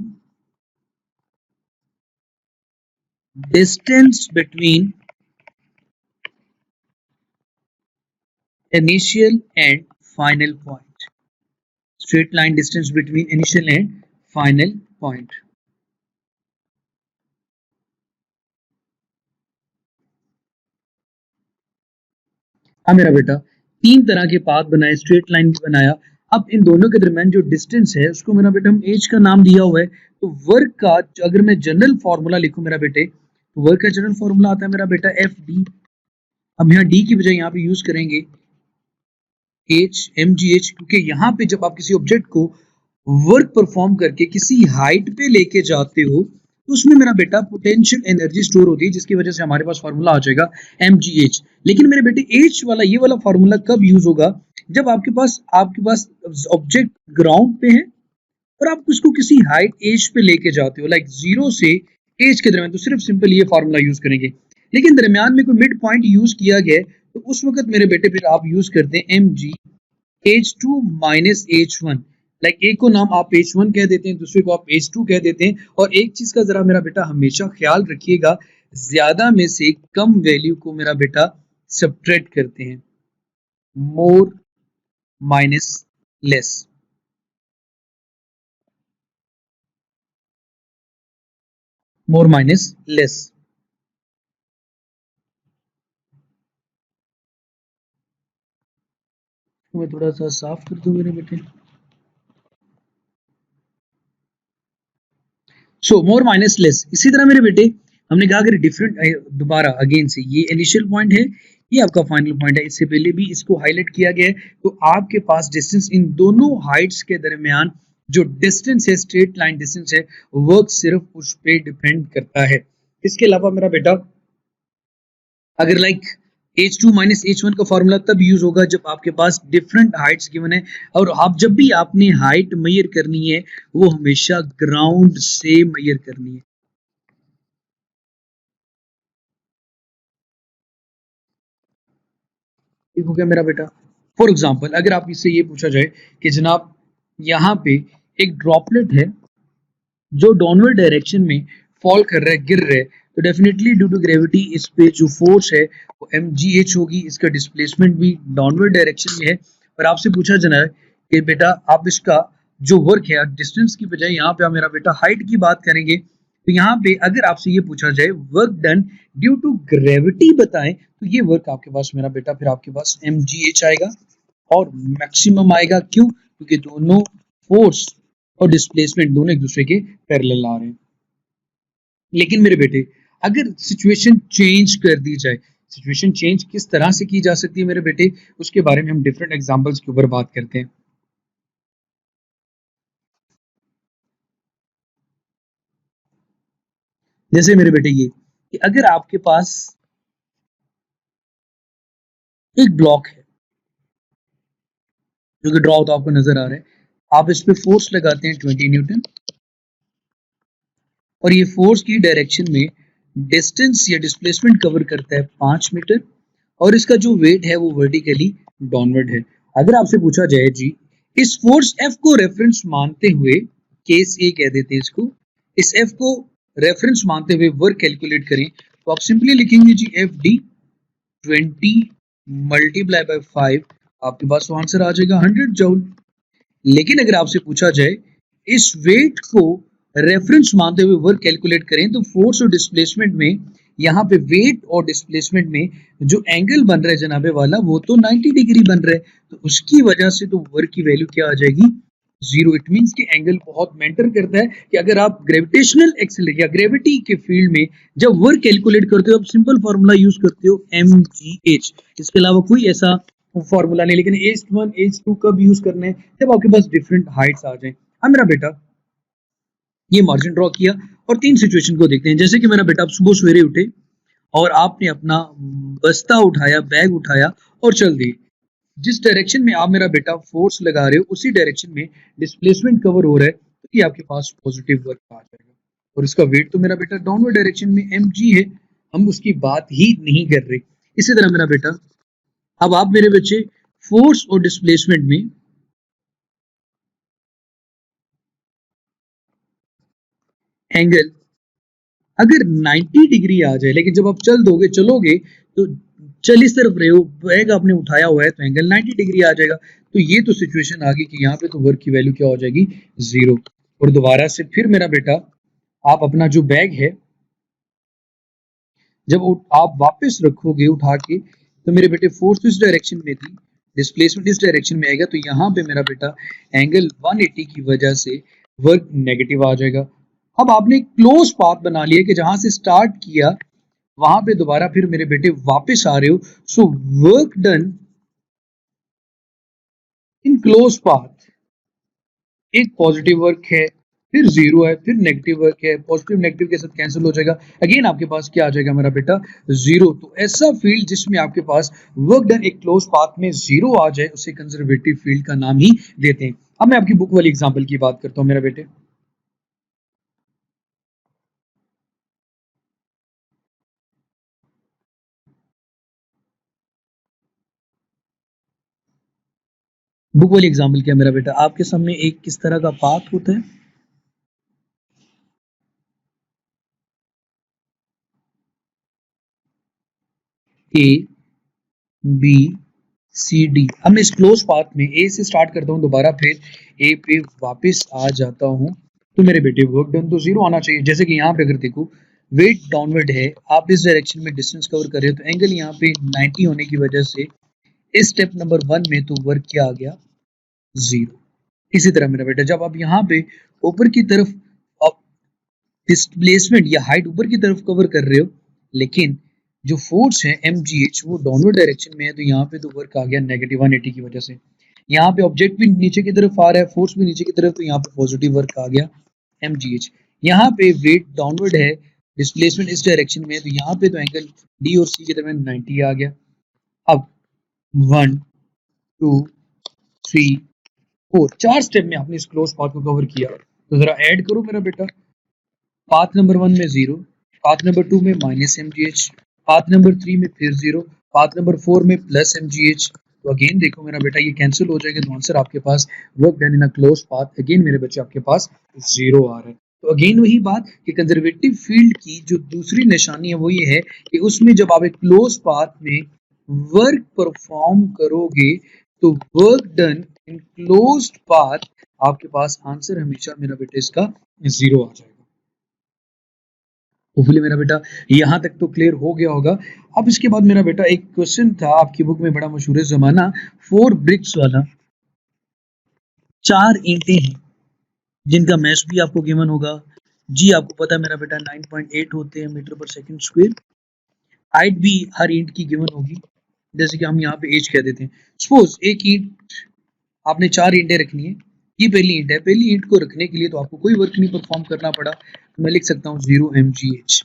distance between initial and final point, straight line distance between initial and final point। हाँ मेरा बेटा 3 तरह के पाथ बनाए, स्ट्रेट लाइन भी बनाया। अब इन दोनों के दरमियान जो डिस्टेंस है उसको मेरा बेटा हम एज का नाम दिया हुआ है। तो वर्क का अगर मैं जनरल फॉर्मूला लिखूं मेरा बेटे, तो वर्क का जनरल फॉर्मूला आता है मेरा बेटा एफ डी। अब यहाँ डी की बजाय यहाँ पे यूज करेंगे एच एम जी एच, क्योंकि यहाँ पे जब आप किसी ऑब्जेक्ट को वर्क परफॉर्म करके किसी हाइट पे लेके जाते हो तो उसमें मेरा बेटा पोटेंशियल एनर्जी स्टोर होती है, जिसकी वजह से हमारे पास फार्मूला आ जाएगा mgh। लेकिन मेरे बेटे एच वाला ये वाला फार्मूला कब यूज होगा, जब आपके पास ऑब्जेक्ट ग्राउंड पे है और आप उसको किसी हाइट एज पे लेके जाते हो, लाइक जीरो से एज के दरमियान, तो सिर्फ सिंपल ये फार्मूला यूज करेंगे। लेकिन दरमियान में कोई मिड पॉइंट यूज किया गया है तो उस वक्त मेरे बेटे फिर आप यूज करते हैं M G H two minus H one. Like एक को नाम आप एच वन कह देते हैं, दूसरे को आप एच टू कह देते हैं। और एक चीज का जरा मेरा बेटा हमेशा ख्याल रखिएगा, ज्यादा में से कम वैल्यू को मेरा बेटा सब्ट्रैक्ट करते हैं, मोर माइनस लेस। मोर माइनस लेस। मैं थोड़ा सा साफ कर दूं मेरे बेटे। सो मोर माइनस लेस। इसी तरह मेरे बेटे हमने कहा अगर डिफरेंट, दोबारा अगेन से ये इनिशियल पॉइंट है, ये आपका फाइनल पॉइंट है, इससे पहले भी इसको हाईलाइट किया गया है। तो आपके पास डिस्टेंस इन दोनों हाइट्स के दरमियान जो डिस्टेंस है, स्ट्रेट लाइन डिस्टेंस है, वर्क सिर्फ उस पर डिपेंड करता है। इसके अलावा मेरा बेटा अगर like H two minus H one का फॉर्मूला तब यूज होगा जब आपके पास डिफरेंट हाइट्स गिवन है, और आप जब भी आपने हाइट मेजर करनी है वो हमेशा ग्राउंड से मेजर करनी है। ठीक हो गया मेरा बेटा। फॉर एग्जाम्पल अगर आप इससे ये पूछा जाए कि जनाब यहाँ पे एक ड्रॉपलेट है जो डाउनवर्ड डायरेक्शन में फॉल कर रहा है, गिर रहा है, तो डेफिनेटली ड्यू टू ग्रेविटी इस पे जो फोर्स है वो mgh होगी, इसका डिस्प्लेसमेंट भी डाउनवर्ड डायरेक्शन में है। और आपसे पूछा जाना है कि बेटा आप इसका जो वर्क है डिस्टेंस की बजाय यहाँ पे आप मेरा बेटा हाइट की बात करेंगे, तो यहाँ पे अगर आपसे ये पूछा जाए work done due to gravity बताएं, तो ये वर्क आपके पास मेरा बेटा फिर आपके पास mgh आएगा और मैक्सिमम आएगा। क्यों? क्योंकि दोनों फोर्स और डिस्प्लेसमेंट दोनों एक दूसरे के पैरेलल आ रहे हैं। लेकिन मेरे बेटे अगर सिचुएशन चेंज कर दी जाए, सिचुएशन चेंज किस तरह से की जा सकती है मेरे बेटे, उसके बारे में हम डिफरेंट एग्जांपल्स के ऊपर बात करते हैं। जैसे मेरे बेटे ये कि अगर आपके पास एक ब्लॉक है जो कि ड्रॉ होता आपको नजर आ रहा है, आप इस पे फोर्स लगाते हैं 20 न्यूटन, और ये फोर्स की डायरेक्शन में डिस्टेंस या डिस्प्लेसमेंट कवर करता है 5 मीटर, और इसका जो वेट है वो वर्टिकली डाउनवर्ड है। अगर आपसे पूछा जाए जी इस फोर्स F को रेफरेंस मानते हुए, केस ए कह देते हैं इसको, इस F को रेफरेंस मानते हुए वर्क कैलकुलेट करें, तो आप सिंपली लिखेंगे जी एफ डी 20 मल्टीप्लाई बाय 5, आपके पास तो आंसर आ जाएगा 100 जूल। लेकिन अगर आपसे पूछा जाए इस वेट को रेफरेंस मानते हुए वर्क कैलकुलेट करें, तो फोर्स और डिस्प्लेसमेंट में यहाँ पे वेट और डिस्प्लेसमेंट में जो एंगल बन रहा है जनाबे वाला वो तो 90 डिग्री बन रहा है, तो उसकी वजह से तो वर्क की वैल्यू क्या आ जाएगी, जीरो। इट मींस कि एंगल बहुत मैटर करता है कि अगर आप ग्रेविटेशनल एक्सेलरेशन या ग्रेविटी के फील्ड में जब वर्क कैलकुलेट करते हो, आप सिंपल फॉर्मूला यूज करते हो mgh, इसके अलावा कोई ऐसा फॉर्मूला नहीं। लेकिन H1 H2 कब यूज करने हैं, जब आपके पास डिफरेंट हाइट्स आ जाए। अब मेरा बेटा ये मार्जिन ड्रॉ किया और तीन सिचुएशन को देखते हैं। जैसे कि मेरा बेटा आप सुबह सवेरे उठे और आपने अपना बस्ता उठाया, बैग उठाया और चल दिए। जिस डायरेक्शन में आप मेरा बेटा फोर्स लगा रहे हो उसी डायरेक्शन में डिस्प्लेसमेंट कवर हो रहा है, तो ये आपके पास पॉजिटिव वर्क आ जाएगा। और इसका वेट तो मेरा बेटा डाउनवर्ड डायरेक्शन में mg है, हम उसकी बात ही नहीं कर रहे। इसी तरह मेरा बेटा अब आप मेरे बच्चे फोर्स और डिस्प्लेसमेंट में एंगल अगर 90 डिग्री आ जाए, लेकिन जब आप चलोगे तो चल इस तरफ रहे हो, बैग आपने उठाया हुआ है तो एंगल 90 डिग्री आ जाएगा। तो ये तो सिचुएशन आ गई कि यहाँ पे तो वर्क की वैल्यू क्या हो जाएगी, जीरो। और दोबारा से फिर मेरा बेटा आप अपना जो बैग है जब आप वापस रखोगे उठा के, तो मेरे बेटे फोर्स इस डायरेक्शन में थी, डिस्प्लेसमेंट इस डायरेक्शन में आएगा, तो यहाँ पे मेरा बेटा एंगल 180 की वजह से वर्क नेगेटिव आ जाएगा। अब आपने क्लोज पाथ बना लिया कि जहां से स्टार्ट किया वहां पे दोबारा फिर मेरे बेटे वापस आ रहे हो, so work done in close path एक पॉजिटिव वर्क है, फिर जीरो है, फिर नेगेटिव वर्क है, पॉजिटिव नेगेटिव के साथ कैंसिल हो जाएगा, अगेन आपके पास क्या आ जाएगा मेरा बेटा, जीरो। तो ऐसा फील्ड जिसमें आपके पास वर्क डन एक क्लोज पाथ में जीरो आ जाए उसे कंजर्वेटिव फील्ड का नाम ही देते हैं। अब मैं आपकी बुक वाली एग्जांपल की बात करता हूं मेरा बेटे। बुक वाली एग्जांपल क्या मेरा बेटा, आपके सामने एक किस तरह का पाथ होता है, ए बी सी डी। अब मैं इस क्लोज पाथ में ए से स्टार्ट करता हूँ, दोबारा फिर ए पे वापस आ जाता हूँ, तो मेरे बेटे वर्क डन तो जीरो आना चाहिए। जैसे कि यहाँ पे अगर देखो वेट डाउनवर्ड है, आप इस डायरेक्शन में डिस्टेंस कवर कर रहे हो, तो एंगल यहाँ पे 90 होने की वजह से इस स्टेप नंबर 1 में तो वर्क क्या आ गया, जीरो। इसी तरह मेरा बेटा जब आप यहाँ पे ऊपर की तरफ डिस्प्लेसमेंट या हाइट ऊपर की तरफ कवर कर रहे हो, लेकिन जो फोर्स है mgh वो डाउनवर्ड डायरेक्शन में है, तो यहाँ पे तो वर्क आ गया नेगेटिव 180 की वजह से। यहाँ पे ऑब्जेक्ट भी नीचे की तरफ आ रहा है, फोर्स भी नीचे की तरफ, तो यहाँ पे पॉजिटिव वर्क आ गया mgh। यहाँ पे वेट डाउनवर्ड है, डिस्प्लेसमेंट इस डायरेक्शन में है, तो यहाँ पे तो एंगल डी और सी के दरमियान 90 आ गया। अब 1 2 3 4 चार स्टेप में आपने इस क्लोज पाथ को कवर किया, तो जरा ऐड करो मेरा बेटा। पाथ नंबर 1 में जीरो, पाथ नंबर 2 में माइनस mgh, पाथ नंबर 3 में फिर जीरो, पाथ नंबर 4 में प्लस mgh। तो अगेन देखो मेरा बेटा ये कैंसिल हो जाएगा, तो आंसर आपके पास work done in a close path, again मेरे बच्चे आपके पास जीरो आ रहा है। तो अगेन वही बात कि कंजर्वेटिव फील्ड की जो दूसरी निशानी है वो ये है कि उसमें जब आप एक क्लोज पाथ में वर्क परफॉर्म करोगे, तो वर्क डन इन क्लोज्ड पाथ आपके पास आंसर हमेशा मेरा बेटा इसका जीरो आ जाएगा। होपफुली मेरा बेटा यहाँ तक तो क्लियर हो गया होगा। अब इसके बाद मेरा बेटा एक क्वेश्चन था आपकी बुक में बड़ा मशहूर है जमाना, 4 ब्रिक्स वाला। 4 ईंटें हैं जिनका मैश भी आपको गिवन होगा, जी आपको पता है मेरा बेटा 9.8 होते हैं मीटर पर सेकंड स्क्वायर। हाइट भी हर ईंट की गिवन होगी, जैसे कि हम यहाँ पे एज कह देते हैं। सपोज एक ईंट आपने 4 ईंटें रखनी है, ये पहली ईंट है, पहली ईंट को रखने के लिए तो आपको कोई वर्क नहीं परफॉर्म करना पड़ा, तो मैं लिख सकता हूँ 0 mgh।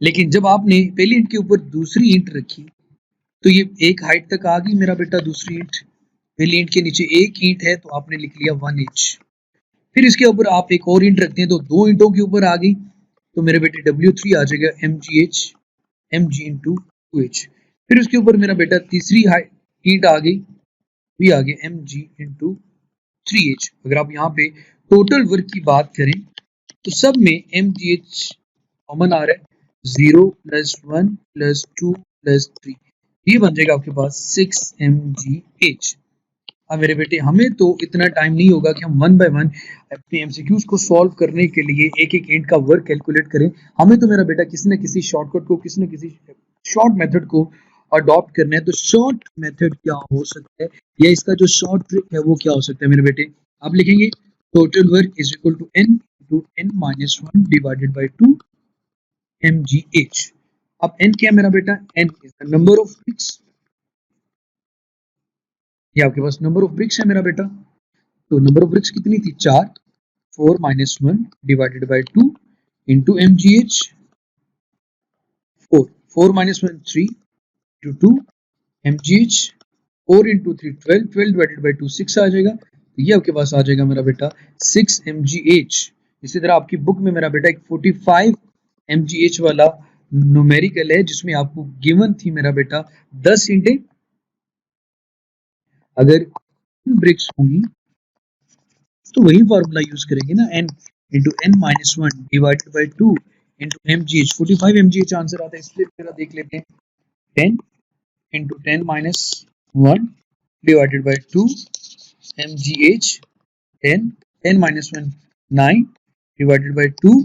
लेकिन जब आपने पहली ईंट के ऊपर दूसरी ईंट रखी तो ये एक हाइट तक आ गई मेरा बेटा दूसरी ईंट, पहली ईंट के नीचे एक ईंट है तो आपने लिख लिया 1h। फिर इसके ऊपर आप एक और ईंट रखते हैं तो दो ईंटों के ऊपर आ गई, तो मेरे बेटे W3 आ जाएगा mgh, mg इंटू 2h। फिर उसके ऊपर मेरा बेटा तीसरी ईंट आ गई, भी आ गया mg इंटू 3h। अगर आप यहाँ पे टोटल वर्क की बात करें तो सब में mgh कॉमन आ रहा है, 0 प्लस 1 प्लस 2 प्लस 3, ये बन जाएगा आपके पास 6 mgh। अब मेरे बेटे हमें तो इतना टाइम नहीं होगा कि हम वन बाय वन अपने एमसीक्यूज को सॉल्व करने के लिए एक एक ईंट का वर्क कैलकुलेट करें। हमें तो मेरा बेटा किसी न किसी शॉर्टकट को, किसी न किसी शॉर्ट मेथड को अडॉप्ट करना है। तो शॉर्ट मेथड क्या हो सकता है, या इसका जो शॉर्ट ट्रिक है वो क्या हो सकता है मेरे बेटे, आप लिखेंगे total work is equal to n into n minus 1 divided by 2 mgh। अब n क्या है मेरा बेटा, n is the number of bricks, ये आपके पास नंबर ऑफ ब्रिक्स है मेरा बेटा। तो नंबर ऑफ ब्रिक्स कितनी थी, 4, 4 minus 1 divided by 2 into mgh, 4, 4 minus 1 3 into 2 mgh, 4 into 3 12, 12 divided by 2 6 आ जाएगा। तो ये आपके पास आ जाएगा मेरा बेटा 6 mgh। इसी तरह आपकी बुक में मेरा बेटा एक 45 mgh वाला न्यूमेरिकल है जिसमें आपको गिवन थी मेरा बेटा 10 ईंटें, अगर ब्रिक्स होंगी तो वही फॉर्मूला यूज करेंगे ना, n into n minus 1 divided by 2 into mgh। 45 mgh answer आता है, इसलिए फिर देख लेते हैं 10 into 10 minus 1 divided by 2 mgh, 10 10 minus 1 9 divided by 2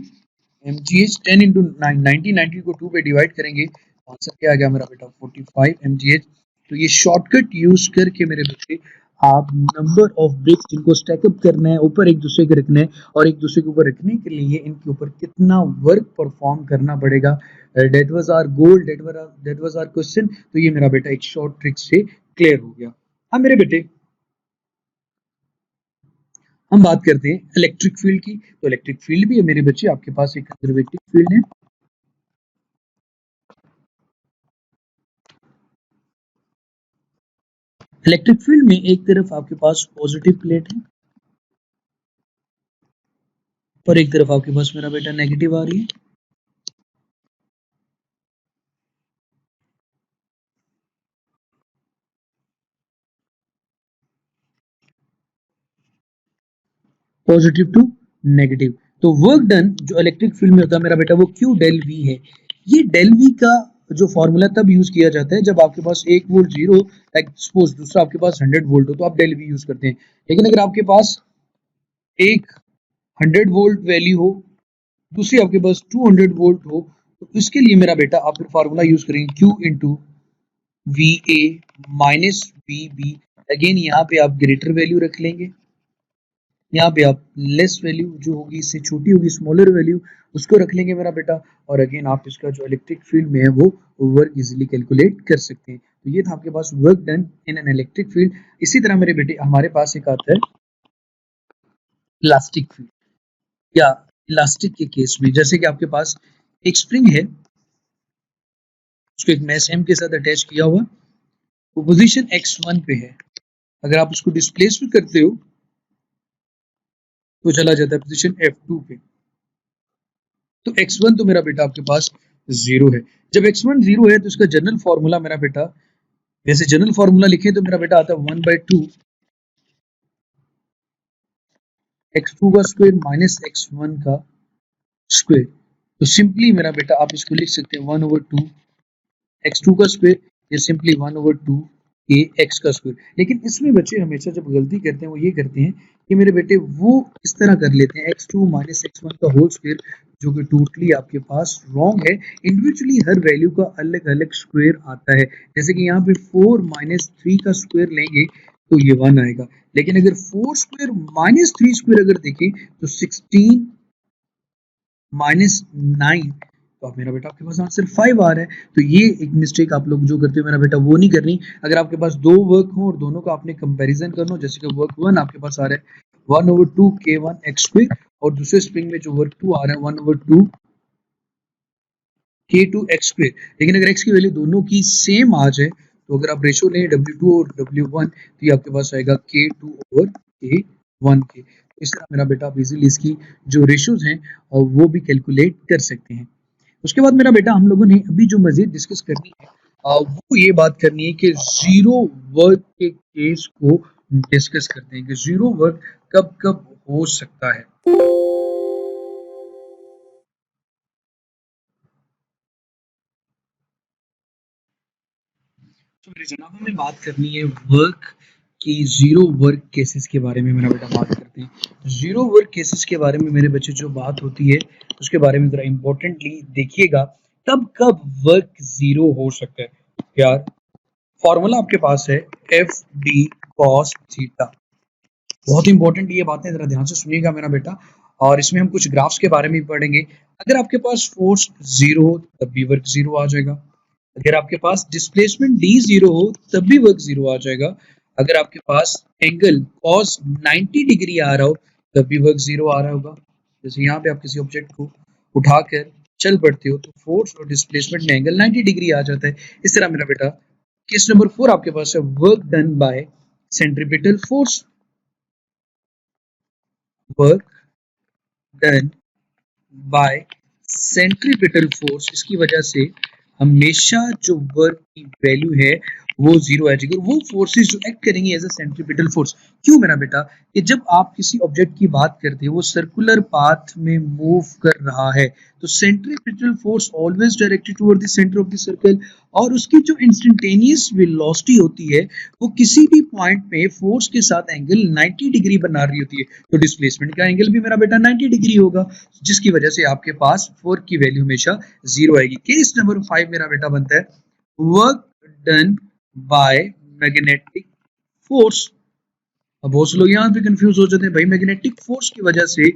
mgh, 10 into 9 90, 90 को 2 पे डिवाइड करेंगे तो आंसर क्या आ गया मेरा बेटा 45 mgh। तो ये शॉर्टकट यूज करके मेरे बच्चे आप नंबर ऑफ ब्रिक्स जिनको स्टैकअप करना है, ऊपर एक दूसरे के रखना है, और एक दूसरे के ऊपर रखने के लिए इनके ऊपर कितना वर्क परफॉर्म करना पड़ेगा, that was our goal, that was our question. तो ये मेरा बेटा एक शॉर्ट ट्रिक से क्लियर हो गया। हाँ मेरे बेटे, हम बात करते हैं इलेक्ट्रिक फील्ड की। तो इलेक्ट्रिक फील्ड भी है मेरे बच्चे, आपके पास एक कंजर्वेटिव फील्ड है, इलेक्ट्रिक फील्ड में एक तरफ आपके पास पॉजिटिव प्लेट है और एक तरफ आपके पास मेरा बेटा नेगेटिव आ रही है। Positive to negative. तो वर्क डन जो इलेक्ट्रिक फील्ड में होता है मेरा बेटा वो क्यू डेल वी है। ये डेल वी का जो फॉर्मूला तब यूज किया जाता है जब आपके पास एक वोल्ट जीरो, लाइक सपोज दूसरा आपके पास 100 वोल्ट हो तो आप डेल वी यूज करते हैं। लेकिन अगर आपके पास एक 100 वोल्ट वैल्यू हो, दूसरी आपके पास 200 वोल्ट हो, तो इसके लिए मेरा बेटा आप फिर फार्मूला यूज करेंगे Q into V A minus V B. Again यहाँ पे आप ग्रेटर वैल्यू रख लेंगे, यहाँ पे आप लेस वैल्यू जो होगी इससे छोटी होगी, स्मॉलर वैल्यू उसको रख लेंगे मेरा बेटा। और अगेन आप इसका जो इलेक्ट्रिक फील्ड में है वो वर्क इजीली कैलकुलेट कर सकते हैं। तो ये था आपके पास work done in an electric field. इसी तरह मेरे बेटे हमारे पास एक आता है इलास्टिक फील्ड, या इलास्टिक के केस में जैसे कि आपके पास एक स्प्रिंग है, उसको एक मैस m के साथ अटैच किया हुआ, वो पोजीशन x1 पे है, अगर आप उसको डिस्प्लेस भी करते हो तो चला जाता है पोजीशन f2 पे। तो x1 तो मेरा बेटा आपके पास 0 है। जब x1 0 है तो इसका जनरल फॉर्मूला मेरा बेटा, वैसे जनरल फॉर्मूला लिखे तो मेरा बेटा आता है 1/2 x2 का स्क्वायर माइनस x1 का स्क्वायर। तो सिंपली मेरा बेटा आप इसको लिख सकते हैं 1/2 x2 का स्क्वायर, या सिंपली 1/2 के x का स्क्वायर। लेकिन इसमें बच्चे हमेशा जब गलती करते हैं वो ये करते हैं कि मेरे बेटे वो इस तरह कर लेते हैं x2 माइनस x1 का होल स्क्वायर, जो कि टोटली आपके पास रॉन्ग है। इंडिविजुअली हर वैल्यू का अलग अलग स्क्वायर आता है। जैसे कि यहाँ पे 4 माइनस 3 का स्क्वायर लेंगे तो ये 1 आएगा, लेकिन अगर 4 स्क्वायर माइनस 3 स्क्वायर अगर देखें तो 16 माइनस 9, तो आप मेरा बेटा आपके पास आंसर 5 आ रहा है। तो ये एक मिस्टेक आप लोग जो करते हो मेरा बेटा वो नहीं करनी। अगर आपके पास दो वर्क हो और दोनों का आपने कंपैरिजन करना हो, जैसे कि वर्क 1 आपके पास आ रहा है 1/2 K1 x², और दूसरे स्प्रिंग में जो वर्क 2 आ रहा है 1/2 K2 x²। लेकिन अगर x की वैल्यू दोनों की सेम आ जाए तो अगर आप रेशो लें W2 और W1 तो ये आपके पास आएगा K2/K1 के। इस तरह मेरा बेटा आप इजीली इसकी जो रेशोज हैं और वो भी कैलकुलेट कर सकते हैं। उसके बाद मेरा बेटा हम लोगों ने अभी जो मजीद डिस्कस करनी है वो ये बात करनी है कि जीरो वर्क के केस को डिस्कस करते हैं कि जीरो वर्क कब कब हो सकता है। तो मेरे जनाब हमें बात करनी है वर्क की जीरो वर्क केसेस के बारे में। मेरा बेटा बात करते हैं जीरो वर्क केसेस के बारे में मेरे बच्चे। जो बात होती है उसके बारे में जरा इंपॉर्टेंटली देखिएगा, कब कब वर्क जीरो हो सकता है यार। फॉर्मूला आपके पास है एफ डी कॉस थीटा। बहुत इंपॉर्टेंट ये बातें जरा ध्यान से सुनिएगा मेरा बेटा, और इसमें हम कुछ ग्राफ्स के बारे में भी पढ़ेंगे। अगर आपके पास फोर्स जीरो हो तब भी वर्क जीरो आ जाएगा। अगर आपके पास डिस्प्लेसमेंट डी जीरो हो तब भी वर्क जीरो आ जाएगा। अगर आपके पास एंगल cos 90 डिग्री आ रहा हो तब भी वर्क जीरो आ रहा होगा। जैसे यहाँ पे आप किसी ऑब्जेक्ट को उठाकर चल पड़ते हो तो फोर्स और डिस्प्लेसमेंट में एंगल 90 डिग्री आ जाता है। इस तरह मेरा बेटा केस नंबर 4 आपके पास है work done bye centripetal force. Work done bye centripetal force, इसकी वजह से हमेशा जो वर्क की वैल्यू है वो जीरो आ जाएगी। और वो फोर्सेस जो एक्ट करेंगी एज अ सेंट्रीपिटल फोर्स, क्यों मेरा बेटा, कि जब आप किसी ऑब्जेक्ट की बात करते हैं वो सर्कुलर पाथ में मूव कर रहा है तो centripetal force always directed toward the centre of the circle, और उसकी जो इंस्टेंटेनियस वेलोसिटी होती है वो किसी भी पॉइंट पे फोर्स के साथ एंगल 90 डिग्री बना रही होती है। तो डिस्प्लेसमेंट का एंगल भी मेरा बेटा 90 डिग्री होगा, जिसकी वजह से आपके पास फोर्स की वैल्यू हमेशा जीरो आएगी। केस नंबर 5 मेरा बेटा बनता है work done by magnetic force. अब बहुत से लोग यहाँ पे कंफ्यूज हो जाते हैं, भाई मैग्नेटिक फोर्स की वजह से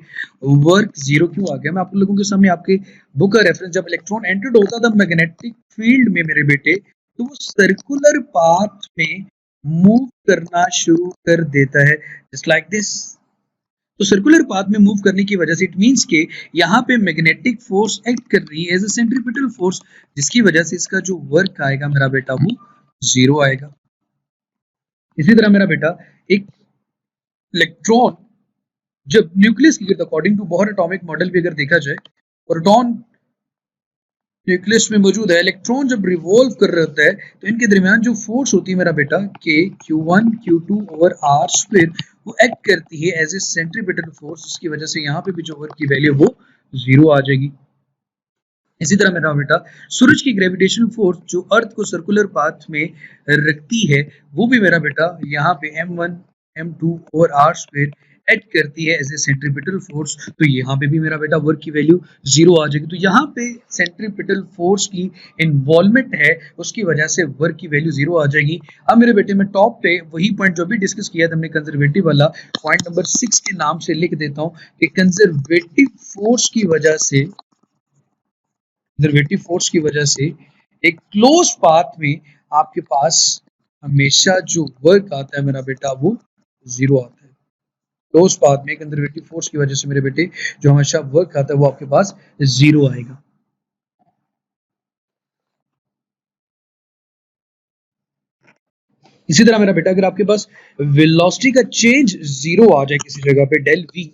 वर्क जीरो क्यों आ गया। मैं आप लोगों के सामने आपके बुक का रेफरेंस, जब इलेक्ट्रॉन एंटर्ड होता था मैग्नेटिक फील्ड में मेरे बेटे तो वो सर्कुलर पाथ में मूव करना शुरू कर देता है जस्ट लाइक दिस। तो सर्कुलर पाथ में मूव करने की वजह से इट मींस के यहाँ पे मैग्नेटिक फोर्स एक्ट कर रही है एज अ सेंट्रीपिटल फोर्स, जिसकी वजह से इसका जो वर्क आएगा मेरा बेटा वो जीरो आएगा। इसी तरह मेरा बेटा एक इलेक्ट्रॉन जब न्यूक्लियस की गिरता, according to Bohr atomic model भी अगर देखा जाए, प्रोटॉन न्यूक्लियस में मौजूद है, इलेक्ट्रॉन जब रिवॉल्व कर रहा होता है तो इनके दरमियान जो फोर्स होती है मेरा बेटा के Q1 Q2 over R square, वो एक्ट करती है एज ए सेंट्रीपिटल फोर्स, जिसकी वजह से यहाँ पे भी जो वर्क की वैल्यू वो जीरो आ जाएगी। इसी तरह मेरा बेटा सूरज की ग्रेविटेशनल फोर्स जो अर्थ को सर्कुलर पाथ में रखती है वो भी मेरा बेटा यहाँ पे M1 M2 और आर स्क्वायर एक्ट करती है एज ए सेंट्रीपिटल फोर्स, तो यहाँ पे भी मेरा बेटा वर्क की वैल्यू जीरो आ जाएगी। तो यहाँ पे सेंट्रीपिटल फोर्स की इन्वॉल्वमेंट है, उसकी वजह से वर्क की वैल्यू जीरो आ जाएगी। अब मेरे बेटे मैं टॉप पे वही पॉइंट जो भी डिस्कस किया था हमने कंजर्वेटिव वाला, पॉइंट नंबर 6 के नाम से लिख देता हूँ कि कंजर्वेटिव फोर्स की वजह से, कंजर्वेटिव फोर्स की वजह से एक क्लोज पाथ में आपके पास हमेशा जो वर्क आता है मेरा बेटा वो जीरो आता है। क्लोज पाथ में कंजर्वेटिव फोर्स की वजह से मेरे बेटे जो हमेशा वर्क आता है वो आपके पास जीरो आएगा। इसी तरह मेरा बेटा अगर आपके पास वेलोसिटी का चेंज जीरो आ जाए किसी जगह पे डेल वी,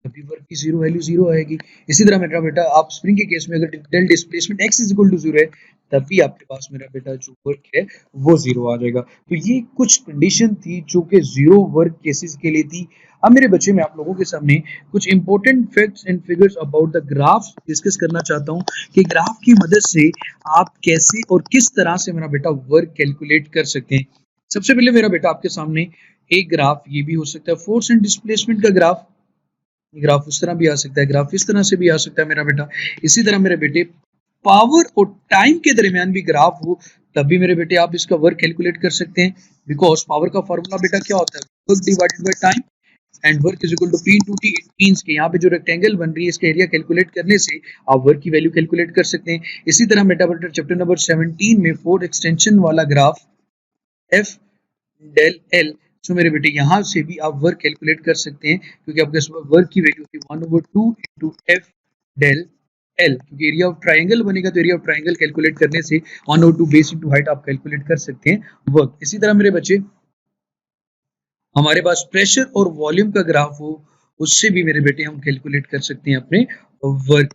तभी वर्क की जीरो वैल्यू जीरो आएगी। इसी तरह मेरा बेटा आप स्प्रिंग के केस में अगर del displacement x is equal to zero है तब भी आपके पास मेरा बेटा जो वर्क है वो जीरो आ जाएगा। तो ये कुछ कंडीशन थी जो कि जीरो वर्क केसेस के लिए थी। अब मेरे बच्चे मैं आप लोगों के सामने कुछ important facts and figures about the graph discuss करना चाहता हूँ कि ग्राफ की मदद से आप कैसे और किस तरह से मेरा बेटा वर्क कैलकुलेट कर सकते हैं। सबसे पहले मेरा बेटा आपके सामने एक ग्राफ ये भी हो सकता है फोर्स एंड डिस्प्लेसमेंट का ग्राफ। ग्राफ उस तरह भी आ सकता है, ग्राफ इस तरह से भी आ सकता है मेरा बेटा। इसी तरह मेरे बेटे पावर और टाइम के दरमियान भी ग्राफ हो तब भी मेरे बेटे आप इसका वर्क कैलकुलेट कर सकते हैं, बिकॉज पावर का फॉर्मूला बेटा क्या होता है, work divided by time and work is equal to P into T। It means कि यहाँ पे जो रेक्टेंगल बन रही है इसका एरिया कैलकुलेट करने से आप वर्क की वैल्यू कैलकुलेट कर सकते हैं। इसी तरह मेटा बेटा चैप्टर नंबर 17 में फोर्स एक्सटेंशन वाला ग्राफ F del L सो मेरे बेटे यहाँ से भी आप वर्क कैलकुलेट कर सकते हैं, क्योंकि आपके वर्क की वैल्यू होती है 1/2 इंटू एफ डेल एल, क्योंकि एरिया ऑफ ट्राइंगल बनेगा तो एरिया ऑफ ट्राइंगल कैलकुलेट करने से 1/2 बेस इंटू हाइट आप कैलकुलेट कर सकते हैं वर्क। इसी तरह मेरे बच्चे हमारे पास प्रेशर और वॉल्यूम का ग्राफ हो, उससे भी मेरे बेटे हम कैलकुलेट कर सकते हैं अपने वर्क।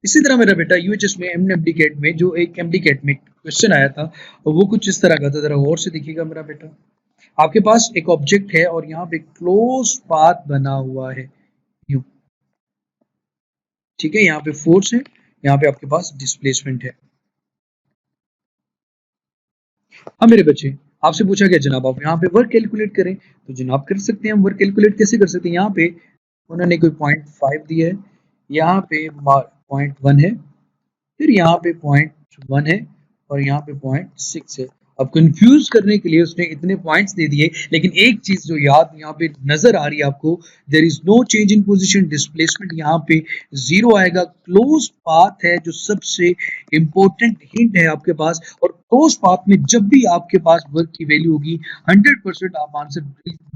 इसी तरह मेरा बेटा यूएचएस में एमडी कैट में जो एक एमडी कैट में क्वेश्चन आया था वो कुछ इस तरह का था, जरा गौर से देखिएगा मेरा बेटा। आपके पास एक ऑब्जेक्ट है और यहाँ पे क्लोज पाथ बना हुआ है यूं, ठीक है, यहाँ पे फोर्स है, यहाँ पे आपके पास डिस्प्लेसमेंट है। अब मेरे बच्चे आपसे पूछा गया जनाब आप यहाँ पे वर्क कैलकुलेट करें, तो जनाब कर सकते हैं हम। वर्क कैलकुलेट कैसे कर सकते हैं, यहाँ पे उन्होंने कोई 0.5 दिया है, यहाँ पे 0.1 है, फिर यहाँ पे 0.1 है और यहाँ पे 0.6 है। अब कंफ्यूज करने के लिए उसने इतने पॉइंट्स दे दिए, लेकिन एक चीज जो याद यहाँ पे नजर आ रही है आपको, there is no change in position, displacement यहाँ पे 0 आएगा। क्लोज पाथ है जो सबसे इंपॉर्टेंट हिंट है आपके पास, और क्लोज पाथ में जब भी आपके पास वर्क की वैल्यू होगी 100% आप आंसर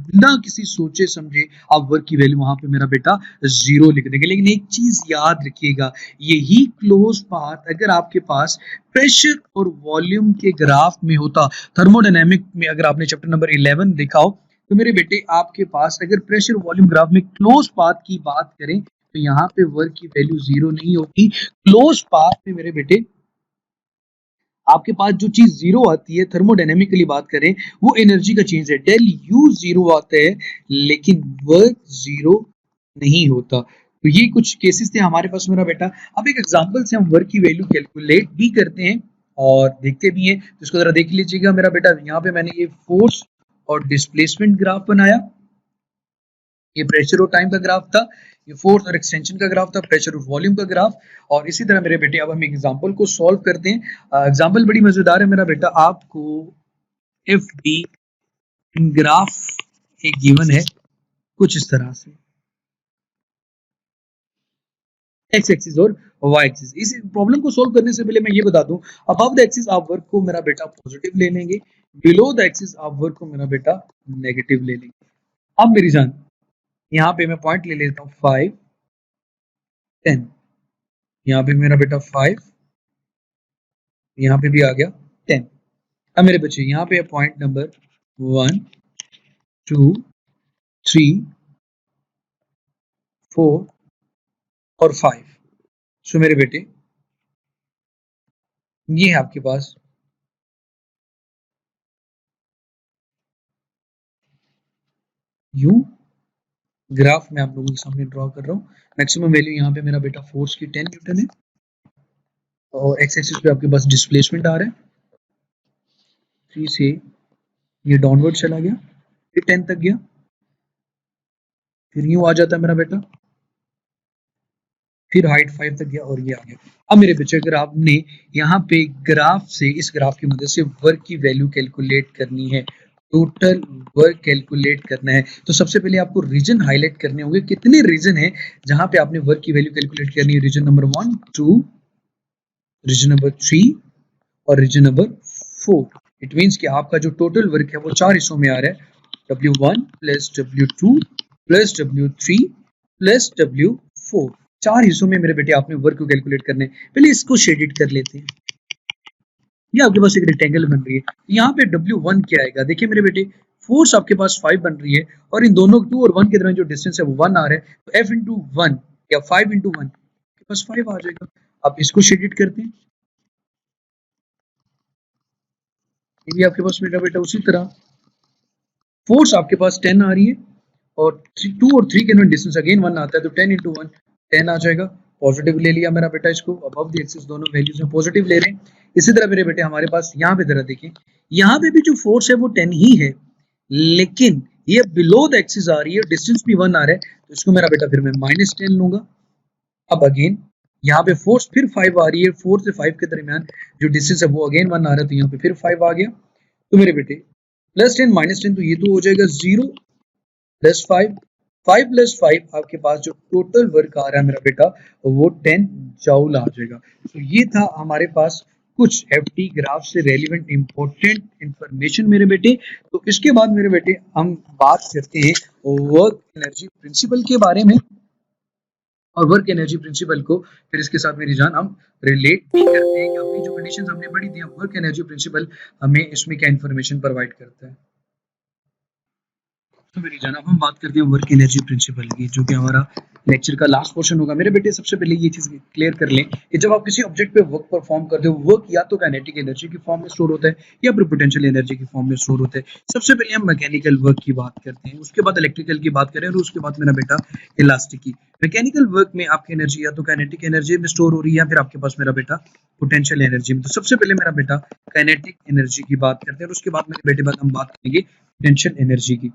बिना किसी सोचे समझे आप वर्क की वैल्यू वहां पे मेरा बेटा 0 लिख देंगे। लेकिन एक चीज याद रखिएगा, यही क्लोज पाथ अगर आपके पास प्रेशर और वॉल्यूम के ग्राफ में होता, थर्मोडायनेमिक में अगर आपने चैप्टर नंबर 11 देखा हो, तो मेरे बेटे आपके पास अगर प्रेशर वॉल्यूम ग्राफ में क्लोज पाथ की बात करें तो यहाँ पे वर्क की वैल्यू 0 नहीं होती। क्लोज पाथ में मेरे बेटे आपके पास जो चीज 0 आती है, थर्मोडायनेमिकली बात करें, वो एनर्जी का चेंज है, डेल यू 0 आता है लेकिन वर्क 0 नहीं होता। तो ये कुछ केसेस थे हमारे पास मेरा बेटा। अब एक एग्जांपल से हम वर्क की वैल्यू कैलकुलेट भी करते हैं और देखते भी हैं, तो इसको जरा देख लीजिएगा मेरा बेटा। यहाँ पे मैंने ये फोर्स और डिस्प्लेसमेंट ग्राफ बनाया, ये प्रेशर और टाइम का ग्राफ था, ये फोर्स और एक्सटेंशन का ग्राफ था, प्रेशर और वॉल्यूम का ग्राफ। और इसी तरह मेरे बेटे अब हम एग्जांपल को सॉल्व करते हैं। एग्जांपल बड़ी मजेदार है मेरा बेटा। आपको एफ डी ग्राफ एक गिवन है कुछ इस तरह से, एक्स एक्सिस और वाई एक्सिस। इस प्रॉब्लम को सॉल्व करने से पहले मैं ये बता दूं, अबव द एक्सिस आप वर्क को मेरा बेटा पॉजिटिव ले लेंगे, बिलो द एक्सिस आप वर्क को मेरा बेटा नेगेटिव ले लेंगे। अब मेरी जान यहाँ पे मैं पॉइंट ले लेता हूँ 5 10, यहाँ पे मेरा बेटा 5, यहाँ पे भी आ गया 10। अब मेरे बच्चे यहाँ पे पॉइंट नंबर 1 2 3 4 और 5। सो मेरे बेटे ये है आपके पास यू ग्राफ मैं आप लोगों के सामने ड्रॉ कर रहा हूँ। मैक्सिमम वैल्यू यहाँ पे मेरा बेटा फोर्स की 10 न्यूटन है और एक्स एक्सिस पे आपके पास डिस्प्लेसमेंट आ रहा है, 3 से ये डाउनवर्ड चला गया, फिर 10 तक गया, फिर यूं आ जाता है मेरा बेटा, फिर हाइट 5 तक गया और ये आ गया। अब मेरे बच्चे अगर आपने यहाँ पे ग्राफ से, इस ग्राफ की मदद से वर्क की वैल्यू कैलकुलेट करनी है, टोटल वर्क कैलकुलेट करना है, तो सबसे पहले आपको रीजन हाईलाइट करने होंगे। कितने रीजन है जहां पे आपने वर्क की वैल्यू कैलकुलेट करनी है? रीजन नंबर 1 2, रीजन नंबर 3 और रीजन नंबर 4। इट मींस कि आपका जो टोटल वर्क है वो 4 हिस्सों में आ रहा है, W1 plus W2 plus W3 plus W4। 4 हिस्सों में मेरे बेटे आपने वर्क को कैलकुलेट करने। पहले इसको शेडेड कर लेते हैं। ये आपके पास एक रेक्टेंगल बन रही है, यहाँ पे W1 क्या आएगा? देखिए मेरे बेटे फोर्स आपके पास 5 बन रही है और इन दोनों 2 और 1 के दरमियान जो डिस्टेंस है वो 1 आ रहा है, तो F इंटू 1 या 5 इंटू 1 आपके पास 5 आ जाएगा। अब इसको शेडेड करते हैं, ये भी आपके पास मेरा बेटा उसी तरह फोर्स आपके पास 10 आ रही है और 2 और 3 के दरमियान डिस्टेंस अगेन 1 आता है, तो 10 इंटू 1 10 आ जाएगा। पॉजिटिव ले लिया मेरा बेटा, इसको अबव द एक्सिस दोनों वैल्यूज में पॉजिटिव ले रहे हैं। इसी तरह मेरे बेटे हमारे पास यहाँ पे जरा देखें, यहाँ पे भी जो फोर्स है वो 10 ही है, लेकिन ये बिलो द एक्सिस आ रही है, डिस्टेंस भी 1 आ रहा है, तो इसको मेरा बेटा फिर मैं -10 लूंगा। अब अगेन यहाँ पे फोर्स फिर 5 आ रही है, 4 से 5 के दरमियान जो डिस्टेंस है वो अगेन 1 आ रहा है, तो यहाँ पे फिर 5 आ गया। तो मेरे बेटे +10 -10 तो ये तो हो जाएगा 0 प्लस 5, 5 प्लस 5 आपके पास जो टोटल वर्क आ रहा है मेरा बेटा वो 10 जूल आ जाएगा। तो ये था हमारे पास कुछ एफटी ग्राफ से रेलिवेंट इंपॉर्टेंट इंफॉर्मेशन मेरे बेटे। तो इसके बाद मेरे बेटे हम बात करते हैं वर्क एनर्जी प्रिंसिपल के बारे में, और वर्क एनर्जी प्रिंसिपल को फिर इसके साथ मेरी जान हम रिलेट भी करते हैं कि अपनी जो कंडीशंस हमने पढ़ी थी, वर्क एनर्जी प्रिंसिपल हमें इसमें क्या इन्फॉर्मेशन प्रोवाइड करता है। तो मेरी जान अब हम बात करते हैं वर्क एनर्जी प्रिंसिपल की, जो कि हमारा लेक्चर का लास्ट पोर्शन होगा। मेरे बेटे सबसे पहले ये चीज क्लियर कर लें कि जब आप किसी ऑब्जेक्ट पे वर्क परफॉर्म करते हो, वर्क या तो काइनेटिक एनर्जी की फॉर्म में स्टोर होता है या फिर पोटेंशियल एनर्जी की फॉर्म में स्टोर होता है। सबसे पहले हम मैकेनिकल वर्क की बात करते हैं, उसके बाद इलेक्ट्रिकल की बात करें, और उसके बाद मेरा बेटा इलास्टिक की। मैकेनिकल वर्क में आपकी एनर्जी या तो काइनेटिक एनर्जी में स्टोर हो रही है या फिर आपके पास मेरा बेटा पोटेंशियल एनर्जी में। तो सबसे पहले मेरा बेटा काइनेटिक एनर्जी की बात करते हैं, और उसके बाद मेरे बेटे बाद हम बात करेंगे पोटेंशियल एनर्जी की।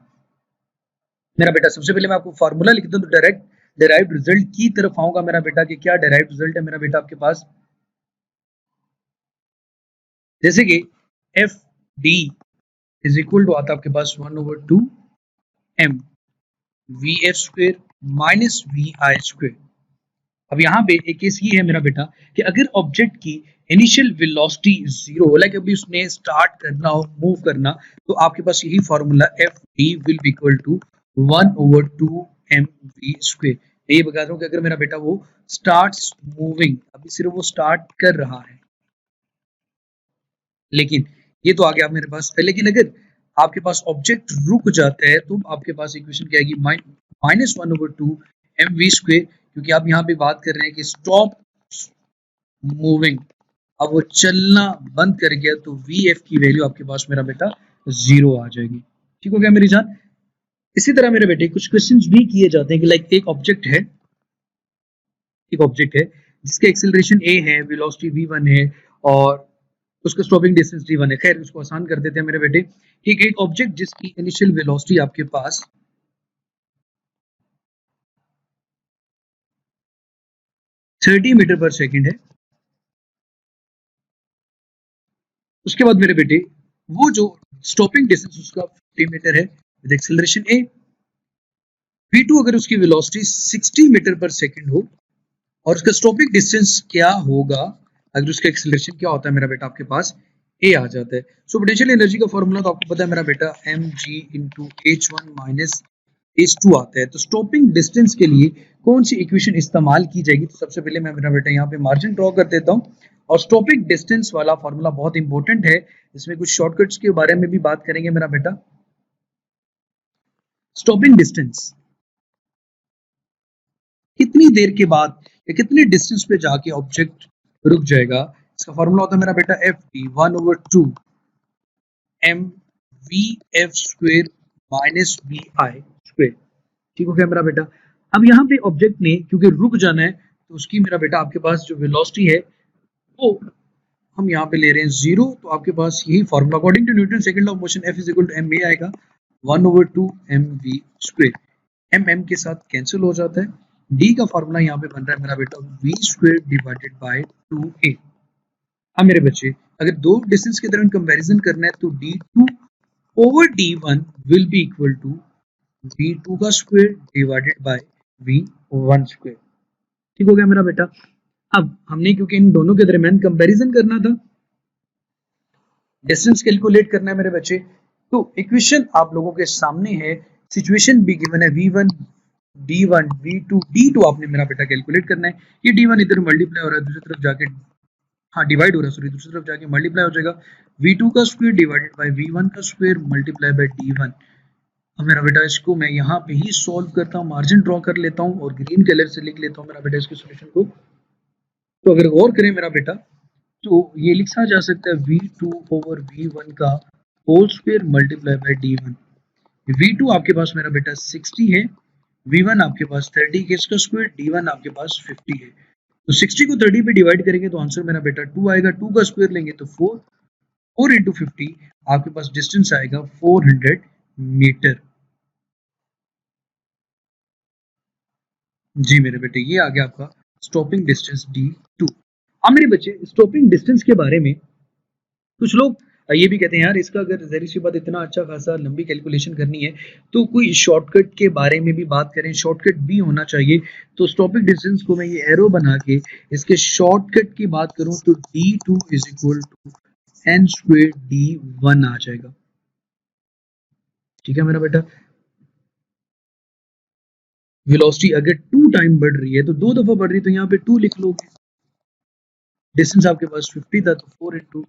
मेरा बेटा सबसे पहले मैं आपको फार्मूला लिख दूं तो डायरेक्ट डेराइव्ड रिजल्ट की तरफ आऊंगा मेरा बेटा कि क्या डेराइव्ड रिजल्ट है मेरा बेटा आपके पास, जैसे कि F D is equal to आता है आपके पास 1/2 M V F square minus V I square. अब यहाँ पे एक केस ये है मेरा बेटा कि अगर ऑब्जेक्ट की इनिशियल वेलोसिटी जीरो हो, लाइक अभी उसने स्टार्ट करना हो, मूव करना, तो आपके पास यही formula F D will be equal to 1/2 M V square. ये बता दूं कि अगर मेरा बेटा वो स्टार्ट्स मूविंग, अभी सिर्फ वो स्टार्ट कर रहा है, लेकिन ये तो आ गया मेरे पास, लेकिन अगर आपके पास ऑब्जेक्ट रुक जाता है तो आपके पास इक्वेशन क्या आएगी, -1/2 एम वी स्क्वेयर, क्योंकि आप यहाँ पे बात कर रहे हैं कि स्टॉप मूविंग, अब वो चलना बंद कर गया, तो वी एफ की वैल्यू आपके पास मेरा बेटा 0 आ जाएगी। ठीक हो गया मेरी जान। इसी तरह मेरे बेटे कुछ क्वेश्चंस भी किए जाते हैं कि लाइक एक ऑब्जेक्ट है, जिसका एक्सेलरेशन a है, वेलोसिटी v1 है, और उसका स्टॉपिंग डिस्टेंस d1 है। खैर उसको आसान कर देते हैं मेरे बेटे। एक ऑब्जेक्ट जिसकी इनिशियल वेलोसिटी आपके पास 30 मीटर पर सेकंड है, उसके बाद मेरे बेटे वो जो स्टॉपिंग डिस्टेंस उसका 50 मीटर है विद एक्सेलरेशन a, v2 अगर उसकी वेलोसिटी 60 मीटर पर सेकंड हो, और उसका स्टॉपिंग डिस्टेंस क्या होगा, अगर उसका एक्सेलरेशन क्या होता है मेरा बेटा आपके पास a आ जाता है। सो पोटेंशियल एनर्जी का फॉर्मूला तो आपको पता है मेरा बेटा mg into h1 minus h2 आता है। तो स्टॉपिंग डिस्टेंस के लिए कौन सी इक्वेशन इस्तेमाल की जाएगी, तो सबसे पहले मैं मेरा बेटा यहाँ पे मार्जिन ड्रॉ कर देता हूँ, और स्टॉपिंग डिस्टेंस वाला फॉर्मूला बहुत इंपॉर्टेंट है, इसमें कुछ शॉर्टकट्स के बारे में भी बात करेंगे मेरा बेटा। स्टॉपिंग डिस्टेंस कितनी देर के बाद या कितने डिस्टेंस पे जाके ऑब्जेक्ट रुक जाएगा, इसका फॉर्मूला होता है मेरा बेटा F T 1/2 M V F square minus V I square. ठीक हो गया मेरा बेटा। अब यहाँ पे ऑब्जेक्ट ने क्योंकि रुक जाना है, तो उसकी मेरा बेटा आपके पास जो वेलोसिटी है वो हम यहाँ पे ले रहे हैं 0, तो आपके पास यही formula according to Newton second law of motion F is equal to M A आएगा 1/2 M V square. M M के साथ कैंसिल हो जाता है, डी का फॉर्मूला यहाँ पे बन रहा है मेरा बेटा we square divided by 2a। अब मेरे बच्चे अगर दो डिस्टेंस के दरमियान कंपैरिजन करना है, तो d2 over d1 will be equal to v2 का square divided bye v1 square. ठीक हो गया मेरा बेटा। अब हमने क्योंकि इन दोनों के दरमियान कंपैरिजन करना था, डिस्टेंस कैलकुलेट करना है मेरे बच्चे, तो इक्वेशन आप लोगों के सामने है, सिचुएशन भी गिवन है v1 d1 v2 d2 आपने मेरा बेटा कैलकुलेट करना है। ये d1 इधर मल्टीप्लाई हो रहा है, दूसरी तरफ जाके डिवाइड हो रहा है, सॉरी दूसरी तरफ जाके मल्टीप्लाई हो जाएगा, v2 का स्क्वायर डिवाइडेड बाय v1 का स्क्वायर मल्टीप्लाई बाय d1। अब मेरा बेटा इसको मैं यहाँ पे ही सॉल्व करता हूँ, मार्जिन ड्रॉ कर लेता हूँ और ग्रीन कलर से लिख लेता हूँ मेरा बेटा इसके सॉल्यूशन को। तो अगर गौर करें मेरा बेटा, तो ये लिखा जा सकता है v2 ओवर v1 का whole square multiply by d1। v2 आपके पास मेरा बेटा 60 है, v1 आपके पास 30 के इसका स्क्वायर, d1 आपके पास 50 है। तो 60 को 30 पे डिवाइड करेंगे तो आंसर मेरा बेटा 2 आएगा, 2 का स्क्वायर लेंगे तो 4, 4 इंटू 50 आपके पास डिस्टेंस आएगा 400 मीटर। जी मेरे बेटे ये आ गया आपका स्टॉपिंग डिस्टेंस d2। अब मेरे बच्चे स्टॉपिंग डिस्टेंस के बारे में कुछ लोग ये भी कहते हैं यार इसका अगर जहरी सी बात इतना अच्छा खासा लंबी कैलकुलेशन करनी है तो कोई शॉर्टकट के बारे में भी बात करें, शॉर्टकट भी होना चाहिए। तो स्टॉपिंग डिस्टेंस को मैं ये एरो बना के इसके शॉर्टकट की बात करूं तो d2 is equal to n square d1 आ जाएगा। ठीक है मेरा बेटा, वेलोसिटी अगर 2 टाइम बढ़ रही है तो 2 दफा बढ़ रही है तो यहाँ पे 2 लिख लोगे। डिस्टेंस आपके पास 50 था तो 4 इंटू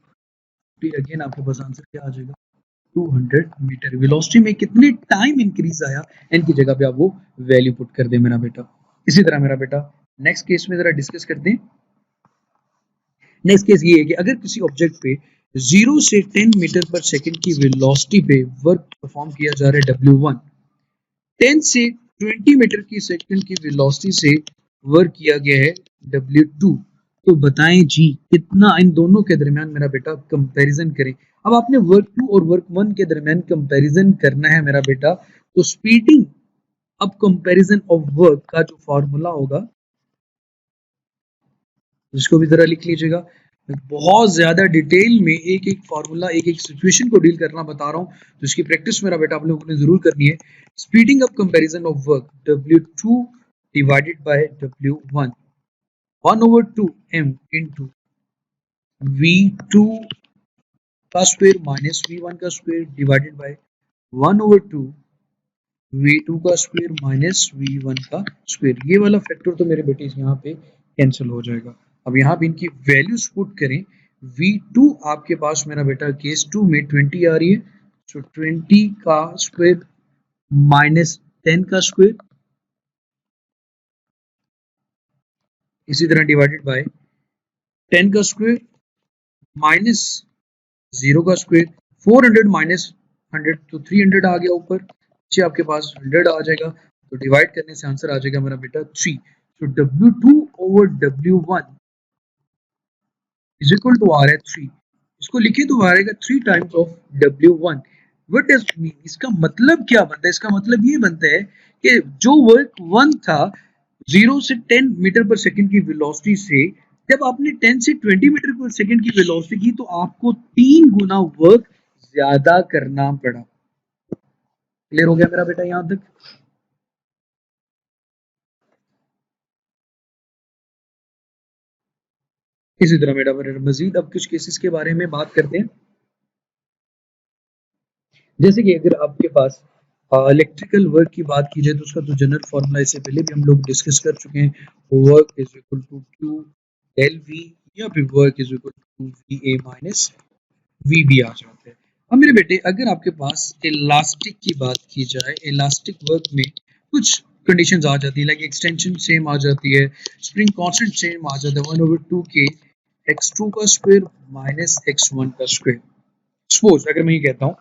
50, अगेन आपके पास आंसर क्या आ जाएगा 200 मीटर। वेलोसिटी में कितने टाइम इंक्रीज आया, एन की जगह पे आप वो वैल्यू पुट कर दे मेरा बेटा। इसी तरह मेरा बेटा नेक्स्ट केस में जरा डिस्कस करते हैं। नेक्स्ट केस ये है कि अगर किसी ऑब्जेक्ट पे 0 से 10 मीटर पर सेकंड की वेलोसिटी पे वर्क परफॉर्म किया जा रहा है W1, 10 से 20 मीटर की सेकंड की वेलोसिटी से वर्क किया गया है W2, तो बताएं जी कितना इन दोनों के दरमियान मेरा बेटा कंपैरिजन करें। अब आपने वर्क 2 और वर्क 1 के दरमियान कंपैरिजन करना है मेरा बेटा, तो स्पीडिंग अब कंपैरिजन ऑफ वर्क का जो फार्मूला होगा इसको भी जरा लिख लीजिएगा। बहुत ज्यादा डिटेल में एक एक फार्मूला एक एक सिचुएशन को डील करना बता रहा हूँ, तो इसकी प्रैक्टिस मेरा बेटा आप लोगों ने जरूर करनी है। Speeding up comparison of work W2 divided by W1 1/2 m into V2 का स्क्वायर माइनस V1 का स्क्वायर डिवाइडेड बाय 1/2 V2 का स्क्वायर माइनस V1 का स्क्वायर। ये वाला फैक्टर तो मेरे बेटे यहाँ पे कैंसिल हो जाएगा। अब यहाँ पे इनकी वैल्यूज पुट करें। V2 आपके पास मेरा बेटा केस 2 में 20 आ रही है, सो 20 का स्क्वायर माइनस 10 का स्क्वायर, इसी तरह डिवाइडेड बाय 10 का स्क्वायर माइनस 0 का स्क्वायर। 400 माइनस 100 तो 300 आ गया ऊपर, नीचे आपके पास 100 आ जाएगा, तो डिवाइड करने से आंसर आ जाएगा मेरा बेटा 3। तो W2 over W1 is equal to आ रहा है 3। इसको लिखिए तो आ रहेगा 3 times of W1। What does mean, इसका मतलब क्या बनता है? इसका मतलब ये बनता है कि जो वर्क 1 था 0 से 10 मीटर पर सेकंड की वेलोसिटी से, जब आपने 10 से 20 मीटर पर सेकंड की वेलोसिटी की तो आपको 3 गुना वर्क ज्यादा करना पड़ा। क्लियर हो गया मेरा बेटा यहां तक? इसी तरह मेरा मजीद अब कुछ केसेस के बारे में बात करते हैं। जैसे कि अगर आपके पास इलेक्ट्रिकल वर्क की बात की जाए तो उसका तो जनरल फॉर्मूला इससे पहले भी हम लोग डिस्कस कर चुके हैं, work is equal to Q L V, या फिर work is equal to V A minus V B आ जाता है। अब मेरे बेटे अगर आपके पास इलास्टिक की बात की जाए, इलास्टिक वर्क में कुछ कंडीशंस आ जाती है, लाइक एक्सटेंशन सेम आ जाती है, स्प्रिंग कांस्टेंट सेम आ जाता है 1/2 के x2 का स्क्वायर माइनस x1 का स्क्वायर। सपोज अगर मैं ये कहता हूँ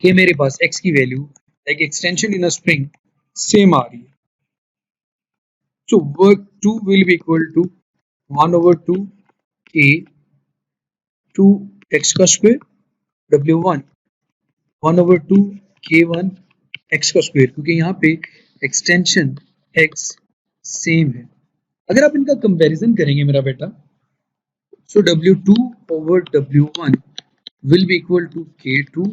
कि मेरे पास x की value like extension in a spring same आ रही है, so work 2 will be equal to 1/2 k 2 x का स्क्वायर W1 1/2 k1 x का स्क्वायर, क्योंकि यहाँ पे एक्सटेंशन x सेम है। अगर आप इनका कंपैरिजन करेंगे मेरा बेटा, so W2 over W1 will be equal to K2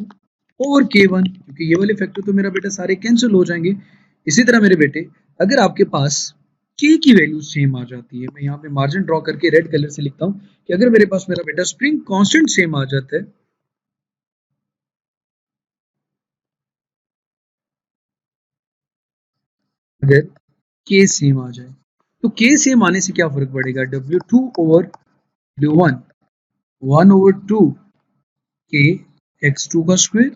over K1, क्योंकि ये वाले फैक्टर तो मेरा बेटा सारे कैंसिल हो जाएंगे। इसी तरह मेरे बेटे अगर आपके पास K की वैल्यू सेम आ जाती है, मैं यहाँ पे मार्जिन ड्रॉ करके रेड कलर से लिखता हूँ कि अगर मेरे पास मेरा बेटा स्प्रिंग कांस्टेंट सेम आ जाता है, अगर K सेम आ जाए तो K सेम आने से क्या फर्क पड़ेगा, W2 over W1 1/2 K x2 का स्क्वायर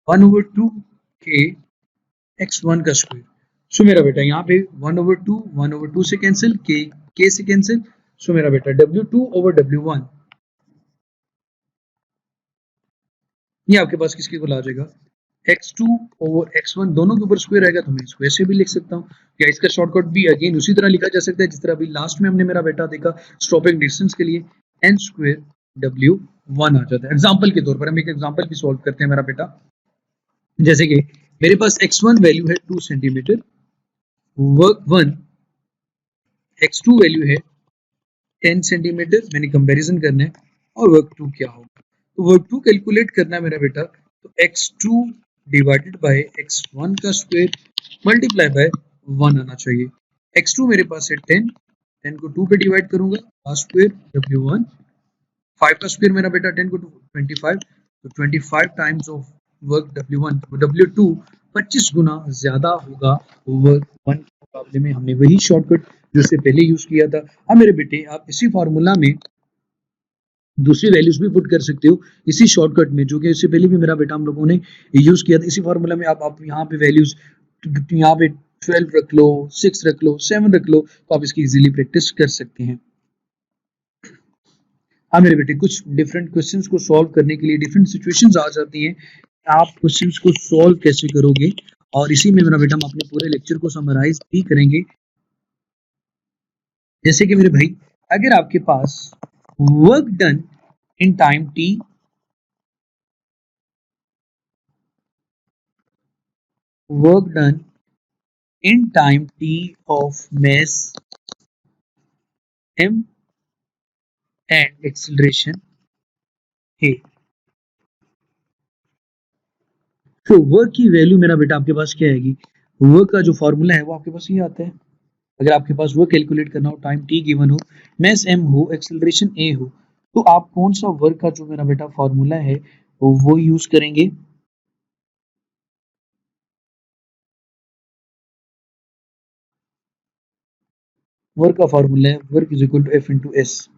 1/2 K x1 का स्क्वायर। सो मेरा बेटा यहाँ पे 1/2 से कैंसिल, k से कैंसिल, सो मेरा बेटा W2 ओवर W1 ये आपके पास किसके इक्वल आ जाएगा, x2 ओवर x1, दोनों के ऊपर स्क्वायर रहेगा तो मैं इसको ऐसे भी लिख सकता हूँ, या इसका शॉर्टकट भी अगेन उसी तरह लिखा जा सकता है जिस तरह अभी लास्ट में हमने मेरा बेटा देखा स्टॉपिंग डिस्टेंस के लिए n स्क्वायर W1 आ जाता है। एग्जाम्पल के तौर पर हम एक एग्जाम्पल भी सॉल्व करते हैं मेरा बेटा। जैसे कि मेरे पास x1 वैल्यू है 2 सेंटीमीटर, वर्क 1 x2 वैल्यू है 10 सेंटीमीटर, मैंने कंपैरिजन करना है, और वर्क 2 क्या होगा। वर्क टू कैलकुलेट करना है मेरा बेटा, तो x2 डिवाइडेड बाय x1 का स्क्वायर मल्टीप्लाई बाय 1 आना चाहिए। x2 मेरे पास है 10, 10 को 2 पे डिवाइड करूंगा, का स्क्वायर w1, 5 का स्क्वायर मेरा बेटा 10 को 25, तो 25 times of work w1, w2 25 गुना ज्यादा होगा वर्क 1 के मुकाबले में। हमने वही शॉर्टकट जो इससे पहले यूज किया था। अब मेरे बेटे आप इसी फार्मूला में दूसरी वैल्यूज भी पुट कर सकते हो इसी शॉर्टकट में, जो कि इससे पहले भी मेरा बेटा हम लोगों ने यूज किया था। इसी फार्मूला में आप यहाँ पे वैल्यूज, यहाँ पे 12 रख लो, 6 रख लो, 7 रख लो, तो आप इसकी इजीली प्रैक्टिस कर सकते हैं। हाँ मेरे बेटे, कुछ डिफरेंट क्वेश्चंस को सॉल्व करने के लिए डिफरेंट सिचुएशंस आ जाती हैं, आप क्वेश्चंस को सॉल्व कैसे करोगे, और इसी में मेरा बेटा हम अपने पूरे लेक्चर को समराइज भी करेंगे। जैसे कि मेरे भाई, अगर आपके पास work done in time t, work done in time t of mass m and acceleration a, तो वर्क की वैल्यू मेरा बेटा आपके पास क्या आएगी, वर्क का जो फॉर्मूला है वो आपके पास ये आता है। अगर आपके पास वर्क कैलकुलेट करना हो, टाइम t गिवन हो, मास m हो, एक्सेलरेशन a हो, तो आप कौन सा वर्क का जो मेरा बेटा फॉर्मूला है वो यूज करेंगे। वर्क का फॉर्मूला है work is equal to F into S.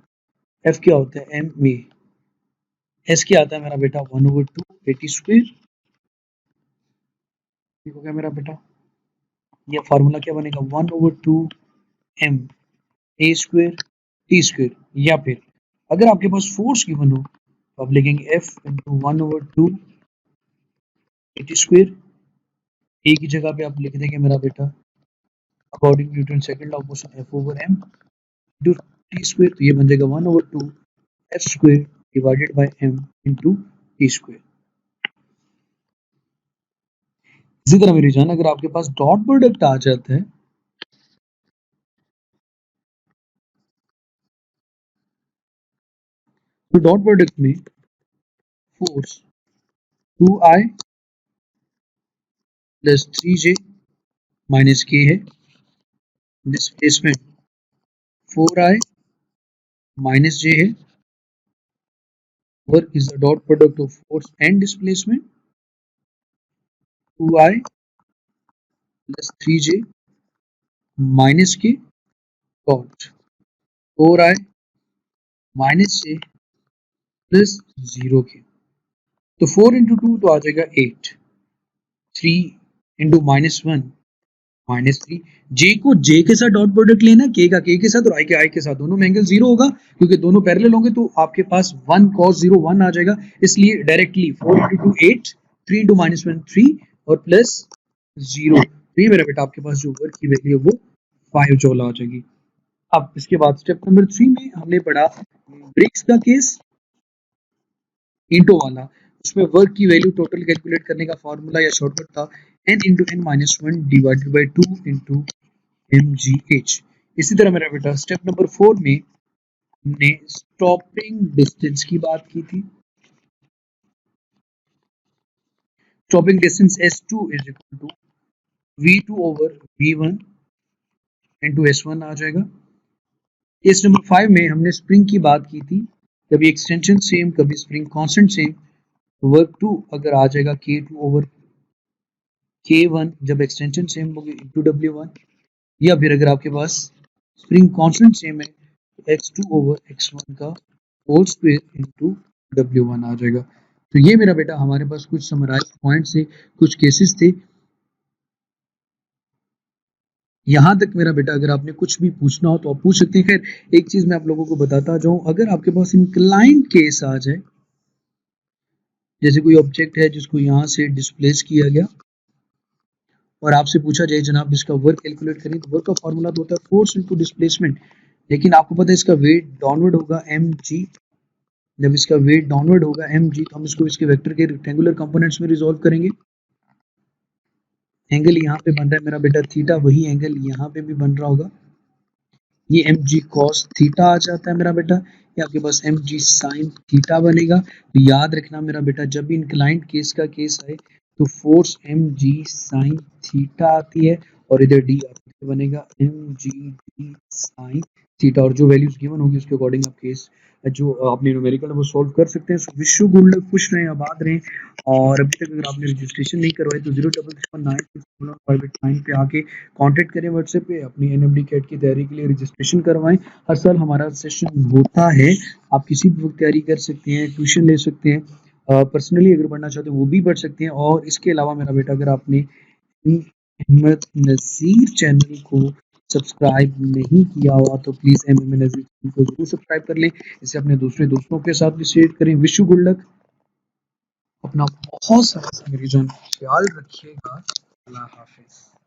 F क्या होता है, एम ए, एस क्या आता है मेरा बेटा 1/2 80 स्क्वायर। ठीक हो गया मेरा बेटा, ये फार्मूला क्या बनेगा 1/2 M A square T square. या फिर अगर आपके पास फोर्स गिवन हो तो आप लिखेंगे F into 1/2 AT square. A की जगह पे आप लिख देंगे मेरा बेटा according Newton second law of motion F over M into T square, तो ये बन जाएगा 1/2 F square divided by M into T square. इसी तरह मेरी जान, अगर आपके पास डॉट प्रोडक्ट आ जाता है, तो डॉट प्रोडक्ट में force 2i plus 3j minus k है, डिस्प्लेसमेंट 4i माइनस j है, work is the dot product of force and displacement 2i plus 3j minus k dot 4i minus j plus 0k। तो 4 into 2 तो आ जाएगा 8, 3 into -1 -3। जे को जे के साथ dot product लेना, के का के साथ और आई के साथ, दोनों में एंगल 0 होगा क्योंकि दोनों पैरेलल होंगे, तो आपके पास 1 cos 0 1 आ जाएगा। इसलिए डायरेक्टली 4 इंटू 2 8, 3 इंटू -1 3 और प्लस 0। तो ये मेरा बेटा आपके पास जो वर्क की वैल्यू है वो 5 जूल आ जाएगी। अब इसके बाद स्टेप नंबर 3 में हमने पढ़ा ब्रिक्स का केस, ईंटों वाला। उसमें वर्क की वैल्यू टोटल कैलकुलेट करने का फॉर्मूला या शॉर्टकट था n into n minus 1 divided by 2 into mgh। इसी तरह मेरा बेटा स्टेप नंबर 4 में हमने स्टॉपिंग डिस्टेंस की बात की थी। Stopping distance S2 is equal to V2 over V1 into S1 आ जाएगा। केस नंबर 5 में हमने स्प्रिंग की बात की थी, कभी एक्सटेंशन सेम कभी स्प्रिंग कांस्टेंट सेम, वर्क 2 अगर आ जाएगा K2 ओवर K1 जब एक्सटेंशन सेम होगी इंटू W1, या फिर अगर आपके पास स्प्रिंग कांस्टेंट सेम है तो x2 ओवर x1 का होल स्क्वायर इंटू W1 आ जाएगा। तो ये मेरा बेटा हमारे पास कुछ समराइज पॉइंट्स थे, कुछ केसेस थे। यहाँ तक मेरा बेटा अगर आपने कुछ भी पूछना हो तो आप पूछ सकते हैं। खैर एक चीज मैं आप लोगों को बताता जाऊं, अगर आपके पास इंक्लाइंड केस आ जाए, जैसे कोई ऑब्जेक्ट है जिसको यहाँ से डिस्प्लेस किया गया और आपसे पूछा जाए जनाब इसका वर्क कैलकुलेट करें, तो वर्क का फॉर्मूला तो होता है फोर्स इनटू डिस्प्लेसमेंट, लेकिन आपको पता है इसका वेट डाउनवर्ड होगा mg। जब इसका वेट डाउनवर्ड होगा mg तो हम इसको इसके वेक्टर के रेक्टेंगुलर कंपोनेंट्स में रिजॉल्व करेंगे। एंगल यहाँ पे बन रहा है मेरा बेटा थीटा, वही एंगल यहाँ पे भी बन रहा होगा, ये mg cos थीटा आ जाता है मेरा बेटा। ये आपके पास एम जी साइन थीटा बनेगा। तो याद रखना मेरा बेटा, जब भी इंक्लाइंड केस का केस आए तो force M G sine theta आती है और इधर डी आपको बनेगा M G D sine theta, और जो वैल्यूज गिवन होगी उसके अकॉर्डिंग आप केस जो आपने न्यूमेरिकल है वो सॉल्व कर सकते हैं। So wish you good luck, खुश रहें, आबाद रहें। और अभी तक अगर आपने रजिस्ट्रेशन नहीं करवाई तो 06619 पे आके कांटेक्ट करें व्हाट्सएप पे, अपनी एनएमडी कैट की तैयारी के लिए रजिस्ट्रेशन करवाएं। हर साल हमारा सेशन होता है, आप किसी भी वक्त तैयारी कर सकते हैं, ट्यूशन ले सकते हैं, पर्सनली अगर पढ़ना चाहते हैं वो भी पढ़ सकते हैं। और इसके अलावा मेरा बेटा, अगर आपने अहमद नज़ीर चैनल को सब्सक्राइब नहीं किया हुआ तो प्लीज़ एम नज़ीर चैनल को जरूर सब्सक्राइब कर लें, इसे अपने दूसरे दोस्तों के साथ भी शेयर करें। विश यू गुड लक, अपना बहुत सारा मेरी जान ख्याल रखिएगा। अल्लाह हाफिज।